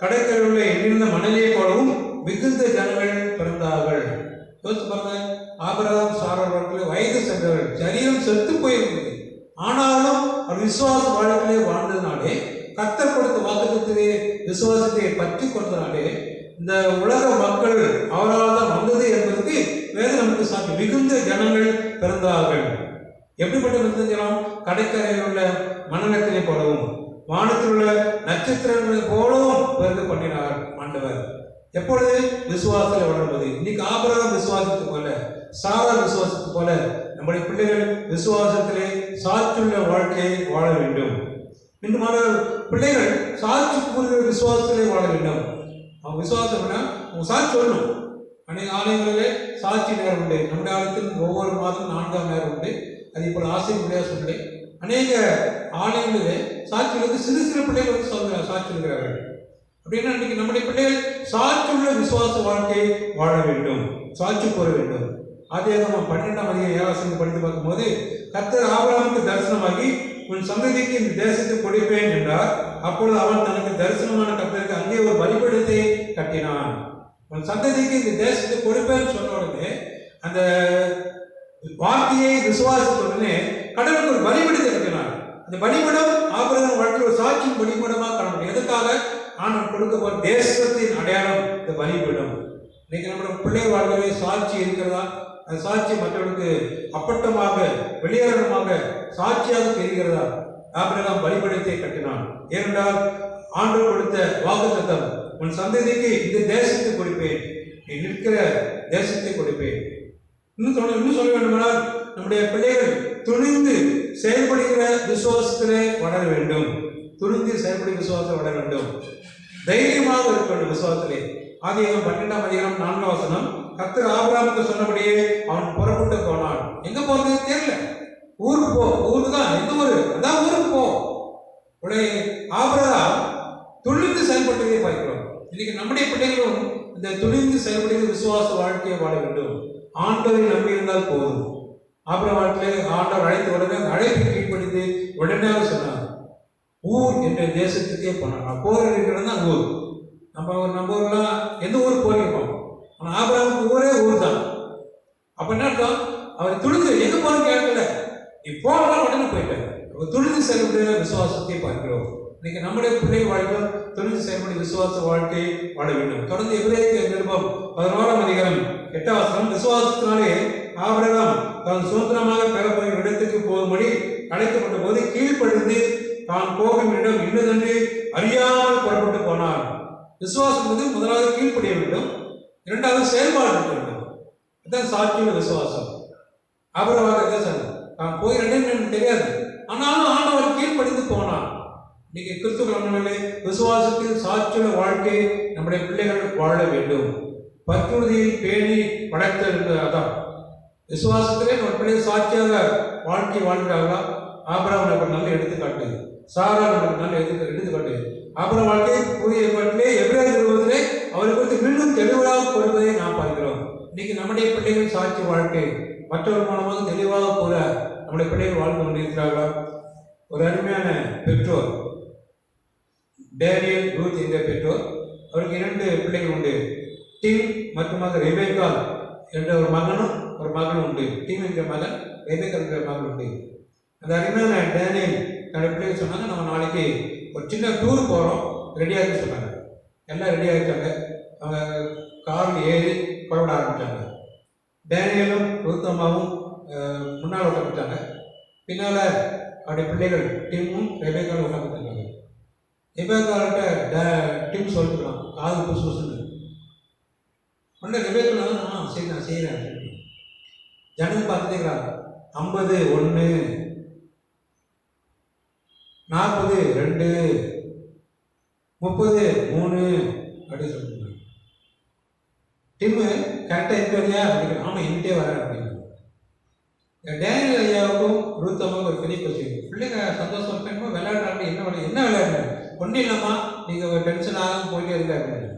கடற்கரையுள்ள எண்ணிருந்த மணலியை போலவும் மிகுந்த ஜனங்கள் பிறந்தார்கள். யோசித்து பாருங்க, ஆபிரகாம் சாராள் வாழ்க்கையில் வயது சென்றவர்கள், சரீரம் செத்து போயிருந்தது. ஆனாலும் அவர் விசுவாச வாழ்க்கையிலே வாழ்ந்ததுனாலே, கர்த்தர் கொடுத்த வாக்குத்தத்தத்திலே விசுவாசத்தை பற்றி கொண்டதுனாலே இந்த உலக மக்கள் அவரால் தான் வந்தது என்பதற்கு வேதம் நமக்கு சாட்சி. மிகுந்த ஜனங்கள் பிறந்தார்கள். எப்படிப்பட்ட மிகுந்த ஜனம்? கடற்கரையில் உள்ள மணலத்தினை போலவும் வானத்தில் உள்ள நட்சத்திரங்களை போலவும் பிறகு பண்ணினார் ஆண்டவர். எப்பொழுது? விசுவாசத்தில் வளர்வது. இன்னைக்கு ஆபிரகாம் விசுவாசத்து போல, சாரா விசுவாசத்து போல நம்முடைய பிள்ளைகள் விசுவாசத்திலே சாட்சியுள்ள வாழ்க்கையை வாழ வேண்டும். இன்னும் பிள்ளைகள் சாட்சி கூறுகிற விசுவாசத்திலே வாழ வேண்டும். அவங்க விசுவாசம்னா அவங்க சாட்சி சொல்லணும். அநேக ஆலயங்களிலே சாட்சி நேரம் உண்டு. நம்முடைய ஆலயத்தில் ஒவ்வொரு மாதம் 4ஆம் நேரம் உண்டு. அது இப்போ ஆசிரியர் சொல்லி அநேக ஆலயங்களிலே சாட்சிகளுக்கு சிறு சிறு பிள்ளைகள் வந்து சாட்சி இருக்கிறார்கள். அப்படின்னா இன்னைக்கு நம்முடைய பிள்ளைகள் சாட்சியுள்ள விசுவாச வாழ்க்கையை வாழ வேண்டும், சாட்சி கூற வேண்டும். ஆதியாகமம் 12:7 படித்து பார்க்கும்போது கர்த்தர் ஆபிரகாமுக்கு தரிசனமாகி உன் சந்ததிக்கு இந்த தேசத்தை கொடுப்பேன் என்றார். அப்பொழுது அவன் தனக்கு தரிசனமான கர்த்தருக்கு அங்கே ஒரு பலிபீடத்தை கட்டினான். உன் சந்ததிக்கு இந்த தேசத்தை கொடுப்பேன்னு சொன்ன உடனே அந்த வார்த்தையை விசுவாசித்த உடனே கடவுளுக்கு ஒரு பலிபீடத்தை கட்டினான். அந்த பலிபீடம் ஆபிரகாம் வாழ்க்கை ஒரு சாட்சியின் பலிபீடமாக காணப்படும். எதுக்காக? ஆனால் கொடுக்க போற தேசத்தின் அடையாளம் இந்த பலிபீடம். இன்னைக்கு நம்மளோட பிள்ளை வாழ்க்கையிலே சாட்சி இருக்கிறதா? அந்த சாட்சி மற்றவர்களுக்கு அப்பட்டமாக வெளியேறமாக சாட்சியாக தெரிகிறதா? ஆபிரகாம் பலிபீடத்தை கட்டினான். ஏனென்றால் ஆண்டவர் கொடுத்த வாக்குத்தத்தம், உன் சந்ததிக்கு இந்த தேசத்தை கொடுப்பேன், நீ நிற்கிற தேசத்தை கொடுப்பேன். இன்னும் சொல்ல வேண்டுமானால் நம்முடைய பிள்ளைகள் துணிந்து செயல்படுகிற விசுவாசத்திலே வளர வேண்டும். துணிந்து செயல்படுகிற விசுவாசத்தில் வளர வேண்டும். தைரியமாக இருக்க வேண்டும் விசுவாசத்திலே. ஆதியாகமம் 12:4 கர்த்தர் ஆபிரகாமுக்கு சொன்னபடியே அவன் புறப்பட்டு போனான். எங்க போறது தெரியல. ஊருக்கு போ, ஊருக்கு தான், எந்த ஊரு? அதான் ஊருக்கு போ. உடைய ஆபிரகாம் துணிந்து செயல்பட்டதை பார்க்கிறோம். இன்னைக்கு நம்முடைய பிள்ளைகளும் இந்த துணிந்து செயல்படுகிற விசுவாச வாழ்க்கையை வாழ வேண்டும். ஆண்டவரை நம்பி இருந்தால் போதும். ஆபிரகாம் வாழ்க்கையிலே ஆண்டவர் அழைத்த உடனே அழைப்பை கீழ்ப்படுத்தி உடனே சொன்னார், ஊர் என்ற தேசத்துக்கே போனார். போர் இருக்கிறது தான் ஊர். நம்ம ஊர்லாம் எந்த ஊருக்கு போயிருப்போம். ஆனால் ஆபிரகாமுக்கு ஊரே ஊர் தான். அப்ப என்ன அர்த்தம்? அவர் துணிந்து எங்க போன கேட்கல, நீ போகலாம் உடனே போயிட்டார். அவர் துணிந்து செயல்படுகிற விசுவாசத்தை பார்க்கிறோம். இன்னைக்கு நம்முடைய பிள்ளை வாழ்க்கை துணிந்து செயல்படுகிற விசுவாச வாழ்க்கையை வாழ வேண்டும். தொடர்ந்து எபிரேயர் நிருபம் 11:8 விசுவாசத்தினாலே ஆபிரகாம் தான் சுதந்திரமாக பெறப்போகிற இடத்துக்கு போகும்படி அழைக்கப்பட்ட போது கீழ்ப்படிந்து தான் போகும் இடம் இன்னதென்று அறியாமல் புறப்பட்டு போனார். விசுவாசம் வந்து முதலாவது கீழ்ப்படிய வேண்டும், இரண்டாவது செயல்பாடு இருக்க வேண்டும். அதுதான் சாட்சியுள்ள விசுவாசம். ஆபிரகாம் தான் போய் ரெண்டு தெரியாது, ஆனாலும் ஆண்டவர் கீழ்ப்படிந்து போனார். இன்னைக்கு கிறிஸ்துவ விசுவாசத்தில் சாட்சியுள்ள வாழ்க்கை நம்முடைய பிள்ளைகள் வாழ வேண்டும். பற்றுறுதியில் பேணி வளர்த்த அதான் விசுவாசத்திலே நம்ம பிள்ளைகள் சாட்சியாக வாழ்க்கை வாழ்கிறார்களா? ஆபிரகாம் நமக்கு நல்ல எடுத்துக்காட்டு, சாரா நமக்கு நல்ல எடுத்துக்காட்டு. ஆபிரகாம் வாழ்க்கை புதிய ஏற்பாட்டிலே எபிரேயர் நிருபத்திலே அவரை குறித்து மீண்டும் தெளிவாக கொடுப்பதை நாம் பார்க்கிறோம். இன்னைக்கு நம்முடைய பிள்ளைகள் சாட்சி வாழ்க்கை மற்றவர் மூலமாக தெளிவாக கூற நம்முடைய பிள்ளைகள் வாழ்ந்து கொண்டிருக்கிறார்களா? ஒரு அருமையான பெற்றோர் டேனியல் ரூத் என்ற பெற்றோர். அவருக்கு 2 பிள்ளைகள் உண்டு. டிம் மற்றும் ரெபேக்கால் என்ற ஒரு மகனும் ஒரு மகனும் உண்டு. டிம் என்ற மகன், ரெபேக்கால் என்ற மகன் உண்டு. அந்த அருமையான டேனியல் தன்னுடைய பிள்ளைகள் சொன்னாங்க, நம்ம நாளைக்கு ஒரு சின்ன டூர் போகிறோம், ரெடியாக சொன்னாங்க. எல்லாம் ரெடி ஆகிட்டாங்க. அவங்க காரில் ஏறி புறப்பட ஆரம்பித்தாங்க. டேனியலும் ரூத்தம்மாவும் முன்னால் உட்காந்துட்டாங்க. பின்னால் அவருடைய பிள்ளைகள் டிம்மும் ரெபேக்காலும் உட்காந்துட்டாங்க. ரெபேக்கால்கிட்ட டிம் சொல்லிட்டுருக்கான், காது புதுசு புதுசுன்னு. உடனே ரெபேக்கால் சரி நான் செய்கிறேன். ஜனங்க பார்த்துட்டேங்கிறாங்க. 50 1 40 2 30 3 அப்படின்னு சொல்லிட்டு டிம்மு கரெக்டாக இருக்காதியா அப்படின்னு. ஆமாம் என்கிட்டே வரேன் அப்படின்னு. டேனியல் ஐயாவுக்கும் ரூத்தம்மாவுக்கும் ஒரு பெரிய பிரச்சனை. பிள்ளைங்க சந்தோஷம் இருக்கணுமோ விளையாடுறாங்க. என்ன விளையாடுறாங்க? ஒன்றும் இல்லைம்மா, நீங்கள் ஒரு டென்ஷன் ஆகாமல் போயிட்டே இருக்க அப்படின்னு.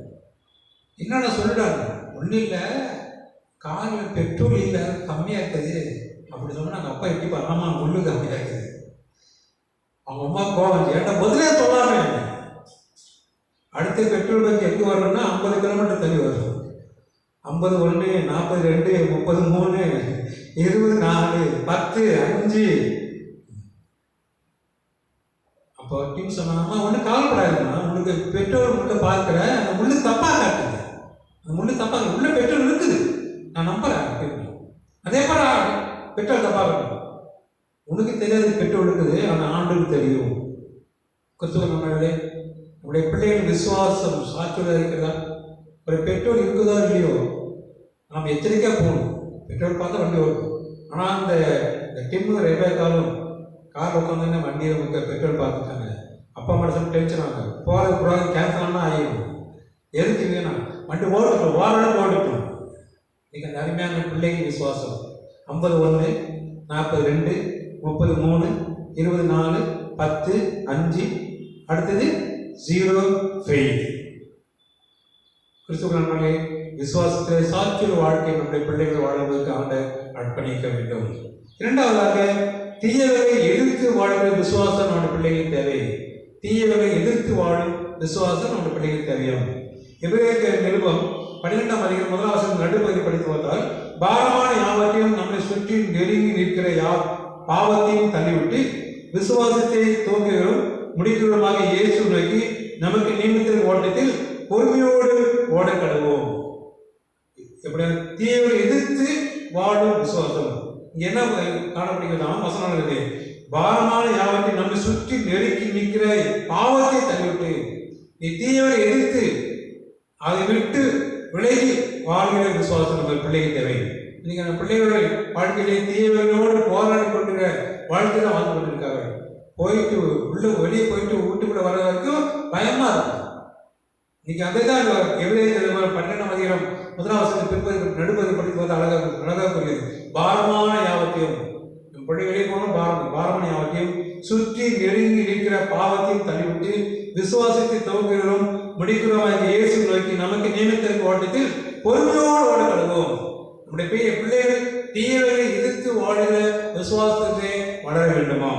என்னென்ன சொல்லிட்டாங்க? ஒன்றும் இல்லை, காரில் பெட்ரோல் இல்லை, கம்மியாக இருக்குது அப்படி சொன்னால் நாங்கள் அப்பா எப்படி பண்ணாமா, முள்ளு கம்மியாக இருக்குது. அவங்க அம்மா கோவம், ஏன்டா முதலே சொல்லாமே. அடுத்த பெட்ரோல் பங்க் எங்கே வரணும்னா 50 கிலோமீட்டர் தள்ளி வரும். 50 1 40 2 30 3 24 10 5. அப்போ டீம் சொன்னாங்கம்மா, ஒன்றும் கவலைப்படாதுமா, உங்களுக்கு பெட்ரோல் முள்ள பார்க்குறேன், அந்த முள்ளு தப்பாக காட்டுது, அந்த முள்ளு தப்பாக உள்ள பெட்ரோல் இருக்குது, நான் நம்புறேன். அதே மாதிரி பெட்ரோல் தப்பாக காட்டும். உனக்கு தெரியாது பெட்ரோல் இருக்குது, ஆனால் ஆண்டுக்கு தெரியும். நம்மளே நம்முடைய பிள்ளைகள் விசுவாசம் சாட்சியாக இருக்கிறதா? ஒரு பெட்ரோல் இருக்குதோ இல்லையோ நம்ம எச்சரிக்கையாக போகணும். பெட்ரோல் பார்த்தா வண்டி ஓடும். ஆனால் இந்த டிம்மு ரெபேக்காலும் கார் உட்காந்துன்னு வண்டியை பெட்ரோல் பார்த்துட்டாங்க. அப்பா மனசு டென்ஷன் ஆகுது. போகிறது ப்ரோக்ராம் கேன்சல் ஆனால் ஆகிடும். எதுக்கு வேணும்? வண்டி ஓடட்டும், ஓரளவுக்கு ஓடட்டும். நீங்கள் அந்த அருமையான பிள்ளைங்க விசுவாசம் 50 1 42 33 24 10 5 அடுத்தது 0 ஃபெயில். கிறிஸ்துவ நண்பர்களே, விசுவாசத்தில் சாட்சியுள்ள வாழ்க்கை நம்முடைய பிள்ளைகள் வாழ்வதற்கு ஆண்டவர் அர்ப்பணிக்க வேண்டும். இரண்டாவதாக, தீயவரை எதிர்த்து வாழ்கிற விசுவாசம் நம்முடைய பிள்ளைகள் தேவை. தீயவரை எதிர்த்து வாழும் விசுவாசம் நம்முடைய பிள்ளைகள் தேவையாகும். எபிரேயர் நிருபம் 12ஆம் அதிகாரம் 1ஆம் வசனம் நடுப்பகுதி படித்து வந்தால், பாரமான யாவற்றையும் நம்மை சுற்றி நெருங்கி நிற்கிற பாவத்தையும் தள்ளிவிட்டு விசுவாசத்தை துவங்குகிறோம் முடிக்கிறோமாக இயேசு நோக்கி நமக்கு நியமித்த ஓட்டத்தில் பொறுமையோடு ஓட கடவோம். எப்படி தீயவரை எதிர்த்து வாழும் விசுவாசம். இங்க என்ன காணப்படுகிறதாம் வசனம் இருக்கு, பாரமான யாவற்றை நம்மை சுற்றி நெருக்கி நிற்கிற பாவத்தை தள்ளிவிட்டு. நீ தீயவரை எதிர்த்து அதை விட்டு விலகி வாழ்கிற விசுவாசம் நம்ம பிள்ளைகள் தேவை. இன்னைக்கு அந்த பிள்ளைகளுடைய வாழ்க்கையிலே தீயவர்களோடு போராடி கொண்டிருக்கிற வாழ்க்கை தான் வாழ்ந்து கொண்டிருக்காங்க. போயிட்டு வெளியே போயிட்டு வீட்டுக்குள்ள வர வரைக்கும் பயமா இருக்கும். இன்னைக்கு அதை தான் எபிரேயர் 12ஆம் அதிகாரம் 1ஆம் வசனத்தை பிற்பகுதி நடுப்பகுதி படித்து அழகாக புரியுது. பாரமான யாவத்தையும் படி வெளியே போகணும், பாரமான யாவத்தையும் சுற்றி நெருங்கி இருக்கிற பாவத்தையும் தள்ளிவிட்டு விசுவாசத்தை துவங்குகிறோம் முடிக்கிறோம் இயேசு நோக்கி நமக்கு நியமித்த ஓட்டத்தில் பொறுமையோடு ஓட கடவோம். நம்முடைய பிள்ளைகள் தீயவரை எதிர்த்து வாழுகிற விசுவாசத்தை வளர வேண்டுமா?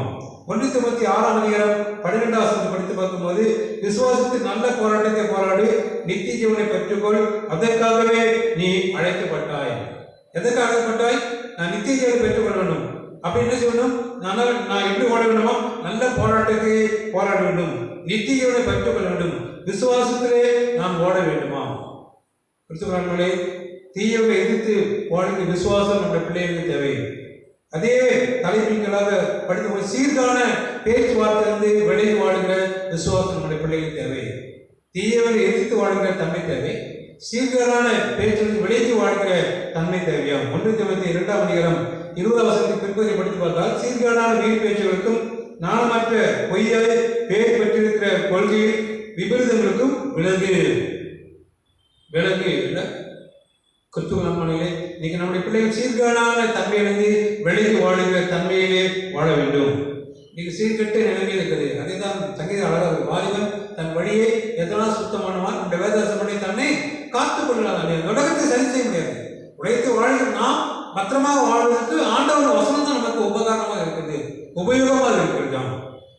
1 தீமோத்தேயு 6ஆம் அதிகாரம் 12ஆம் வசனத்தை படித்து பார்க்கும்போது, விசுவாசத்தில் நல்ல போராட்டத்தை போராடி நித்திய ஜீவனை பெற்றுக்கொள், அதற்காகவே நீ அழைக்கப்பட்டாய். எதற்காக அழைக்கப்பட்டாய்? நான் நித்திய ஜீவனை பெற்றுக்கொள்ள வேண்டும். அப்படி என்ன செய்யணும்? நான் எப்படி ஓட வேண்டுமா? நல்ல போராட்டத்தை போராட வேண்டும், நித்திய ஜீவனை பெற்றுக்கொள்ள வேண்டும், விசுவாசத்திலே நாம் ஓட வேண்டுமா? கிறிஸ்துவர்களே, தீயவரை எதிர்த்து வாழ்கிற விசுவாசம் நம்முடைய பிள்ளைகளுக்கு தேவை. அதே தலைப்பின்களாக படித்த சீர்கான பேச்சுவார்த்தை விலகி வாழ்கிற விசுவாசம் நம்முடைய பிள்ளைகளுக்கு தேவை. தீயவரை எதிர்த்து வாழ்கிற தன்மை தேவை, சீர்கான பேச்சுக்கு விலகி வாழ்கிற தன்மை தேவையாம். 1 தீமோத்தேயு 2ஆம் அதிகாரம் 20ஆம் வசனத்தை பிற்பகுதியை படித்து பார்த்தால், சீர்கான வீண் பேச்சுகளுக்கும் நாணமற்ற பொய்யாய் பேர் பெற்றிருக்கிற கொள்கையில் விபரீதங்களுக்கும் விலகு இல்லை. கிறிஸ்துவ நண்பர்களே, இன்னைக்கு நம்முடைய பிள்ளைகள் சீர்கான தன்மையிலிருந்து விலகி வாழ்கிற தன்மையிலே வாழ வேண்டும். இன்னைக்கு சீர்கெட்ட நிலைமையில் இருக்குது. அதே தான் சங்கீதம் அழகாக, வாலிபன் தன் வழியை எதனா சுத்தம் பண்ணுவான், இந்த வேதாசப்படி தன்னை காத்துக் கொள்ளலாம். உலகத்தை சரி செய்ய முடியாது. உழைத்து வாழ்கிற நாம் பத்திரமாக வாழ்வதற்கு ஆண்டவன் வசனம் தான் நமக்கு உபகாரமாக இருக்குது, உபயோகமாக இருக்கிறது.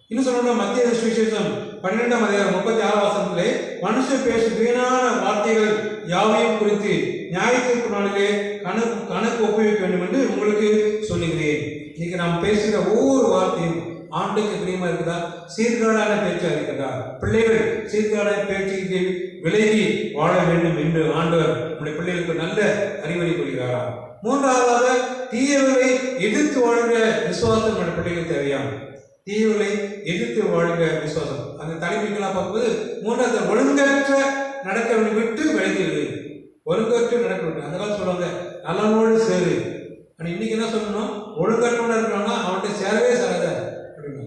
இன்னும் சொல்லணும், மத்திய சுவிசேஷம் 12:36 மனுஷன் பேசும் வீணான வார்த்தைகள் யாவையும் குறித்து நியாயத்திற்கு நாளிலே கணக்கு ஒப்புவிக்க வேண்டும் என்று உங்களுக்கு சொல்லுகிறேன். இன்னைக்கு நாம் பேசுகிற ஒவ்வொரு வார்த்தையும் ஆண்டுக்கு பிரியமா இருக்குதா? சீர்காடான பேச்சா இருக்குதா? பிள்ளைகள் சீர்காடான பேச்சுக்கு விலகி வாழ வேண்டும் என்று ஆண்டவர் நம்முடைய பிள்ளைகளுக்கு நல்ல அறிவுரை கூறுகிறாரா? மூன்றாவதாக, தீயவர்களை எதிர்த்து வாழ்கிற விசுவாசம் நம்முடைய பிள்ளைகளுக்கு தேவையாம். தீயவர்களை எதிர்த்து வாழ்கிற விசுவாசம் அந்த தலைமைகளா பார்க்கும்போது, மூன்றாவது, ஒழுங்கற்ற நடக்கவனை விட்டு விலகி விடு. ஒழுங்கற்று நடக்க விட்டு, அந்த காலம் சொல்லுவாங்க நல்லவனோடு சேரு. ஆனால் இன்னைக்கு என்ன சொல்லணும்? ஒழுங்கற்றோட இருக்கிறாங்கன்னா அவன்கிட்ட சேரவே சேராத அப்படின்னா.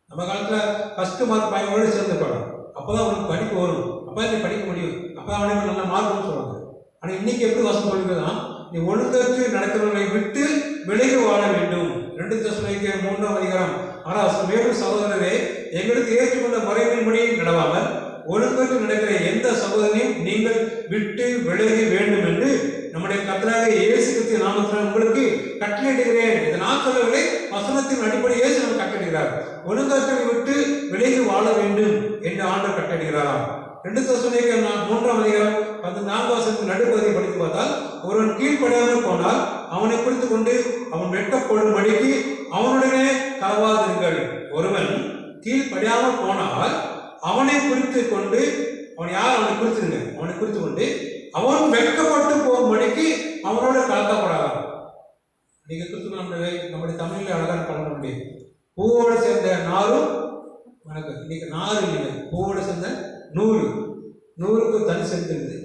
நம்ம காலத்துல ஃபர்ஸ்ட் மார்க் பையனோடு சேர்ந்துருப்பாங்க, அப்போதான் அவனுக்கு படிப்பு வரும், அப்போ நீ படிக்க முடியும், அப்போ அவனுக்கு நல்ல மார்க்னு சொல்லுவாங்க. ஆனால் இன்னைக்கு எப்படி வசம் சொல்லிதான், நீ ஒழுங்கற்று நடக்கிறவர்களை விட்டு விலகி வாழ வேண்டும். 2 தெசலோனிக்கேயர் 3:6 மேலும் சகோதரரே, எங்களுக்கு ஏற்றுக்கொண்ட முறையின்படி நடவாமல் ஒழுங்கற்று நடக்கிற எந்த சகோதரனையும் நீங்கள் விட்டு விலகி வேண்டும் என்று நம்முடைய கர்த்தராகிய இயேசு கிறிஸ்துவின் நாமத்தில் உங்களுக்கு கட்டளையிடுகிறேன். இதை நான் சொல்லவில்லை, வசனத்தின் அடிப்படை இயேசு நமக்கு கட்டளையிடுகிறார். ஒழுங்கற்றை விட்டு விலகி வாழ வேண்டும் என்று ஆண்டவர் கட்டளையிடுகிறாராம். 2 தெசலோனிக்கேயர் 3:14 நடுப்பகுதியை படித்து பார்த்தால், ஒருவன் கீழ்ப்படியாமல் போனால் அவனை குறித்து கொண்டு அவன் வெட்கப்படும்படிக்கு அவனுடனே கலவாதிருங்கள். ஒருவன் கீழ்ப்படியாமல் போனால் அவனை குறித்து கொண்டு, அவன் யார்? அவனை குறித்துருங்க, அவனை குறித்து கொண்டு அவன் வெட்கப்பட்டு போகும்படிக்கு அவனோட கலக்கப்படாதான். நீங்க குறித்து நம்முடைய தமிழ்ல அழகான பழமொழி முடியும், பூவோடு சேர்ந்த நாரும் வணக்கம். இன்னைக்கு நாறு இல்லை, பூவோடு சேர்ந்த நூறு, நூறுக்கும் தனி சென்ட் இருக்குது.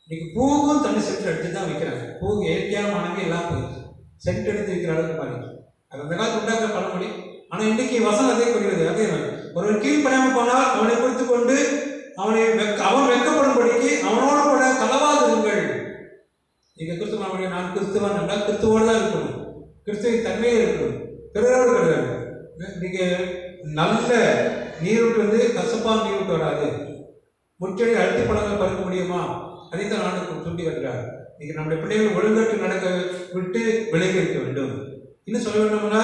இன்னைக்கு பூவுக்கும் தனி சென்ட் எடுத்து தான் வைக்கிறாங்க. பூவுக்கு இயற்கையான மனமே எல்லாம் போயிடுச்சு, சென்ட் எடுத்து வைக்கிற அளவுக்கு மாறிடுச்சு. அது அந்த காலத்து உண்டாக்குற பழமொழி. ஆனால் இன்னைக்கு வசனம் அதே குறிக்கிறது. அதே ஒருவன் கீழ்ப்படியாமல் போனால் அவனை குறித்து கொண்டு அவன் வெட்கப்படும்படிக்கு அவனோட கூட கலவாதிருங்கள். நீங்க கிறிஸ்துவ, நான் கிறிஸ்துவன் என்றால் கிறிஸ்துவோடு தான் இருக்கணும், கிறிஸ்துவின் தன்மையே இருக்கணும், பிறரோடு கிடையாது. நீங்க நல்ல நீரூட்டு வந்து கசப்பான நீரூட்டு வராது. முற்றடி அழுத்தி பழங்கள் பறிக்க முடியுமா? அதைத்தான் நான் சுட்டி காட்டுகிறார். நீங்க நம்முடைய பிள்ளைகள் ஒழுங்கற்று நடக்க விட்டு விலகி இருக்க வேண்டும். இன்னும் சொல்ல வேண்டும்னா,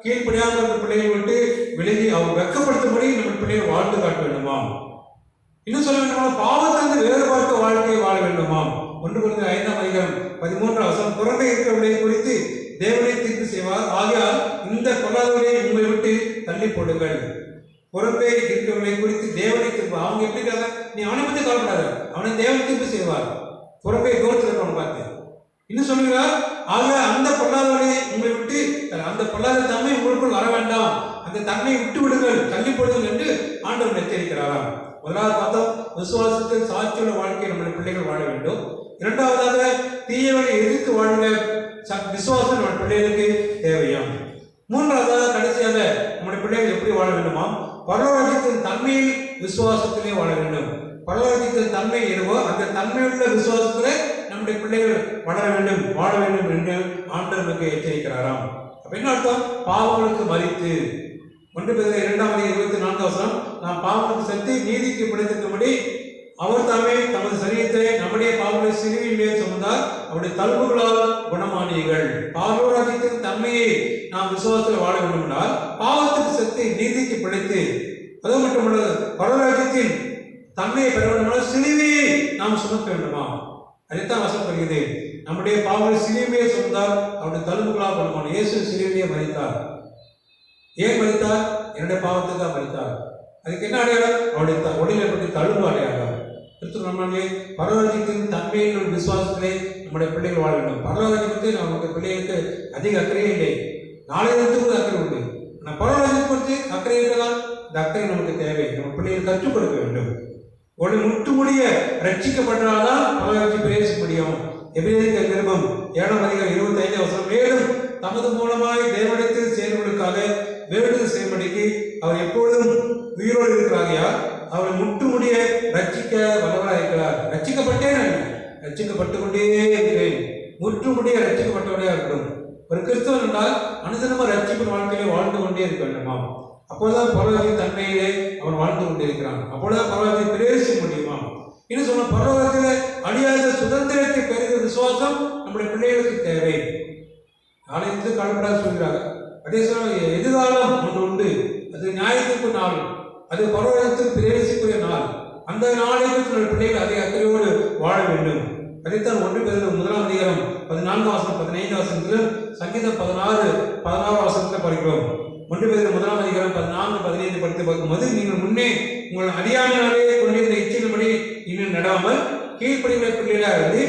கீழ்ப்படியாமல் இருக்கிற பிள்ளைகளை விட்டு விலகி அவர் வெட்கப்படுத்தும்படி நம்ம பிள்ளைகளை வாழ்ந்து காட்ட வேண்டுமாம். இன்னும் சொல்ல வேண்டுமா, பாவத்திலிருந்து வேறுபாட்டு வாழ்க்கையை வாழ வேண்டுமாம். 1 Corinthians 5:13 புறமே இருக்கிறவர்களை குறித்து தேவனை தீர்ப்பு செய்வார். ஆகையால் இந்த பொல்லாதவரை உங்களை விட்டு தள்ளி போடுங்கள். புறம்பே இருக்கிறவர்களை குறித்து தேவனை தீர்ப்பு, அவங்க எப்படி இருக்காங்க, நீ அவனை பற்றி கவலைப்படாத, அவனை தேவனை தீர்ப்பு செய்வார். புறம்பே தூரத்தில் இருக்கவனை பார்த்து இன்னும் சொல்லுகிறார், ஆக அந்த பொல்லாதவரை உங்களை விட்டு, அந்த பொல்லாத தன்மை உங்களுக்குள் வர வேண்டாம், அந்த தன்மையை விட்டு விடுங்கள், தள்ளி போடுங்கள் என்று ஆண்டவர் எச்சரிக்கிறாராம். முதலாவது பார்த்தோம், விசுவாசத்தில் சாட்சியுள்ள வாழ்க்கை நம்முடைய பிள்ளைகள் வாழ வேண்டும். இரண்டாவதாக, தீயவனை எதிர்த்து வாழ்கிற விசுவாசம் நம்ம பிள்ளைகளுக்கு தேவையாம். மூன்றாவதாக, கடைசியாக நம்முடைய பிள்ளைகள் எப்படி வாழ வேண்டுமா, பரலோகத்தின் தன்மையில் விசுவாசத்திலே வாழ வேண்டும். பரலோகத்தின் தன்மை எதுவோ அந்த தன்மையுள்ள விசுவாசத்திலே நம்முடைய பிள்ளைகள் வளர வேண்டும், வாழ வேண்டும் என்று ஆண்டவனுக்கு எச்சரிக்கிறாராம். அப்ப என்ன அர்த்தம்? பாவங்களுக்கு மரித்து 1 Peter 2:24 நாம் பாவங்களுக்கு செத்து நீதிக்கு பிடித்திருக்கும்படி அவர் தாமே தமது சரீரத்தை நம்முடைய பாவங்களை சிலுவையின் மேல் சுமந்தார், அவருடைய தழும்புகளால் குணமானீர்கள். பரலோகத்தின் தன்மையை நாம் விசுவாசத்தில் வாழ வேண்டும் என்றால் பாவத்துக்கு செத்து நீதிக்கு பிடித்து, அது மட்டுமல்ல பரலோகத்தின் தன்மையை பெற வேண்டும், சிலுவையை நாம் சுமக்க வேண்டுமா? அதைத்தான் வசனம் வருகிறது, நம்முடைய பாவங்களை சிலுவையை சுமந்தார், அவருடைய தழும்புகளால் குணமானார். இயேசு சிலுவையை மரித்தார். ஏன் மரித்தார்? என்னுடைய பாவத்துக்காக மரித்தார். அதுக்கு என்ன அடையாளம்? அவருடைய உடலை பற்றி தழும்பு அடையாளம். நம்மளுடைய பரலோகத்தின் தன்மையின் விசுவாசத்திலே நம்முடைய பிள்ளைகள் வாழ வேண்டும். பரலோகத்தை பற்றி நமக்கு பிள்ளைகளுக்கு அதிக அக்கறையே இல்லை, நாளைய கூட அக்கறை உண்டு. ஆனால் பரலோகத்தை பற்றி அக்கறை இருக்கலாம், இந்த அக்கறை நமக்கு தேவை. நம்ம பிள்ளைகள் கற்றுக் கொடுக்க வேண்டும். ஒரு முற்றுமுடிய ரட்சிக்கப்பட்டால்தான் பரலோகத்தை பேச முடியும். எபிரேயர் நிருபம் 7:25 மேலும் தமது மூலமாய் தேவனிடத்தில் சேர்வதற்காக வேண்டுதல் செய்யும்படிக்கு அவர் எப்பொழுதும் உயிரோடு இருக்கிறார். அவரை முற்றுமுடிய ரட்சிக்க வல்லவராக இருக்கிறார். ரட்சிக்கப்பட்டேன், ரட்சிக்கப்பட்டு கொண்டே இருக்கிறேன், முற்றுமுடிய ரட்சிக்கப்பட்டவரையாக இருக்கணும். ஒரு கிறிஸ்தவன் என்றால் அனுதினமும் ரட்சிப்பின் வாழ்க்கையிலே வாழ்ந்து கொண்டே இருக்க வேண்டுமா? அப்பொழுதுதான் பரலோகத்தின் தன்மையிலே அவன் வாழ்ந்து கொண்டிருக்கிறான். அப்பொழுதுதான் பரலோகத்தை பிரவேசிக்க முடியுமா? இன்னும் சொன்ன பரலோகத்தில் அழியாத சுதந்திரத்தை பெறுகிற விசுவாசம் நம்முடைய பிள்ளைகளுக்கு தேவை. நாளைக்கு கலப்படாத சொல்கிறாங்க. அதே சமயம் எதிர்காலம் ஒன்று உண்டு, அது நியாயத்திற்கு நாள், அது பரலோகத்தில் பிரவேசிக்குரிய நாள். அந்த நாளை குறித்து பிள்ளைகள் அதை அக்கறையோடு வாழ வேண்டும். அதைத்தான் 1 பேதுரு 1 14 வசனம் 15 வசனத்திலும் சங்கீதம் 16 வசனத்தில் படிக்கிறோம். 1 பேதுரு 1 14 15 படித்து பார்க்கும்போது, நீங்கள் முன்னே உங்கள் அறியாமையாலே கொண்டிருந்த இச்சையின்படி இன்னும் நடாமல் கீழ்ப்படிகிற பிள்ளைகளாக இருந்து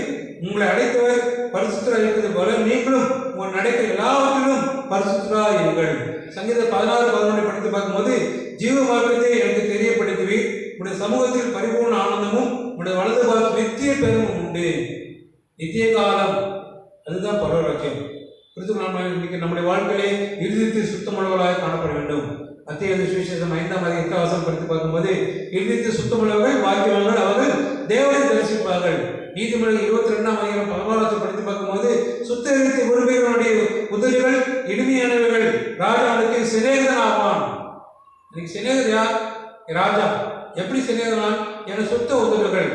உங்களை அழைத்தவர் பரிசுத்தராக இருக்கிறது போல நீங்களும் உங்கள் நடக்கிற எல்லாவற்றிலும் பரிசுத்தராக இருங்கள். சங்கீதம் 16-11 படித்து பார்க்கும்போது, ஜீவ மார்க்கத்தை எனக்கு தெரியப்படுத்துவீர், உடைய சமூகத்தில் பரிபூர்ண ஆனந்தமும் உடைய வலது பாதத்தில் நித்திய பெருமும் உண்டு. நித்திய காலம், அதுதான் பரலோகம். இன்னைக்கு நம்முடைய வாழ்க்கையிலே இறுதியில் சுத்தமுள்ளவர்களாக காணப்பட வேண்டும். மத்திய சுவிசேஷம் 5-8 வசனம் படித்து பார்க்கும்போது, இறுதியில் சுத்தமுள்ளவர்கள் பாக்கியவான்கள், அவர்கள் தேவனை தரிசிப்பார்கள். நீதிமொழிகள் 22-14 படித்து பார்க்கும்போது, சுத்த இருதயத்தை விரும்புகிறவனுடைய உதவிகள் இனிமையானவர்கள், ராஜாவுக்கு சிநேகிதன் ஆவான். இன்னைக்கு சிநேகிதர் யார்? ராஜா. எப்படி சிநேகிதனான்? என சுத்த உதவிகள்,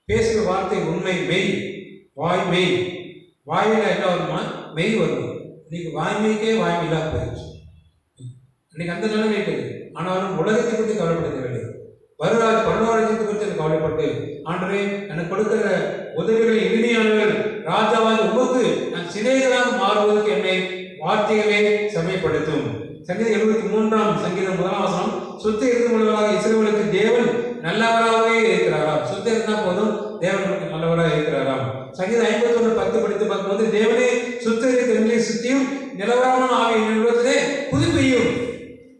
பேசுகிற வார்த்தை உண்மை, மெய், வாய் மெய். வாயில என்ன வருமா? மெய் வரும். இன்னைக்கு வாய்மைக்கே வாய்மை இல்லாத போயிடுச்சு. இன்னைக்கு அந்த நிலைமை இருக்குது. ஆனாலும் உலகத்தை குறித்து கவலைப்பட தேவையில்லை. வருராஜ் பரலோகத்தை குறித்து கவலைப்பட்டு, ஆண்டவரே எனக்கு கொடுக்கிற உதவிகளை இனிமையானவர்கள், ராஜாவாக உமக்கு நான் சிநேகிதனாக மாறுவதற்கு என்னை வார்த்தைகளே சமயப்படுத்தும். சங்கீதம் 73 சங்கீதம் 1 வசனம், சுத்த இருந்தவர்களாக இஸ்ரவேலுக்கு தேவன் நல்லவராகவே இருக்கிறாராம். சுத்த இருந்தா போதும், தேவன் நமக்கு நல்லவராக இருக்கிறாராம். சங்கீதம் 51:10 படித்து பார்க்கும்போது, தேவனே சுத்த இருக்க சுத்தியும் நிலவரமான ஆவியை நிறுவனத்திலே புதுப்பியும்.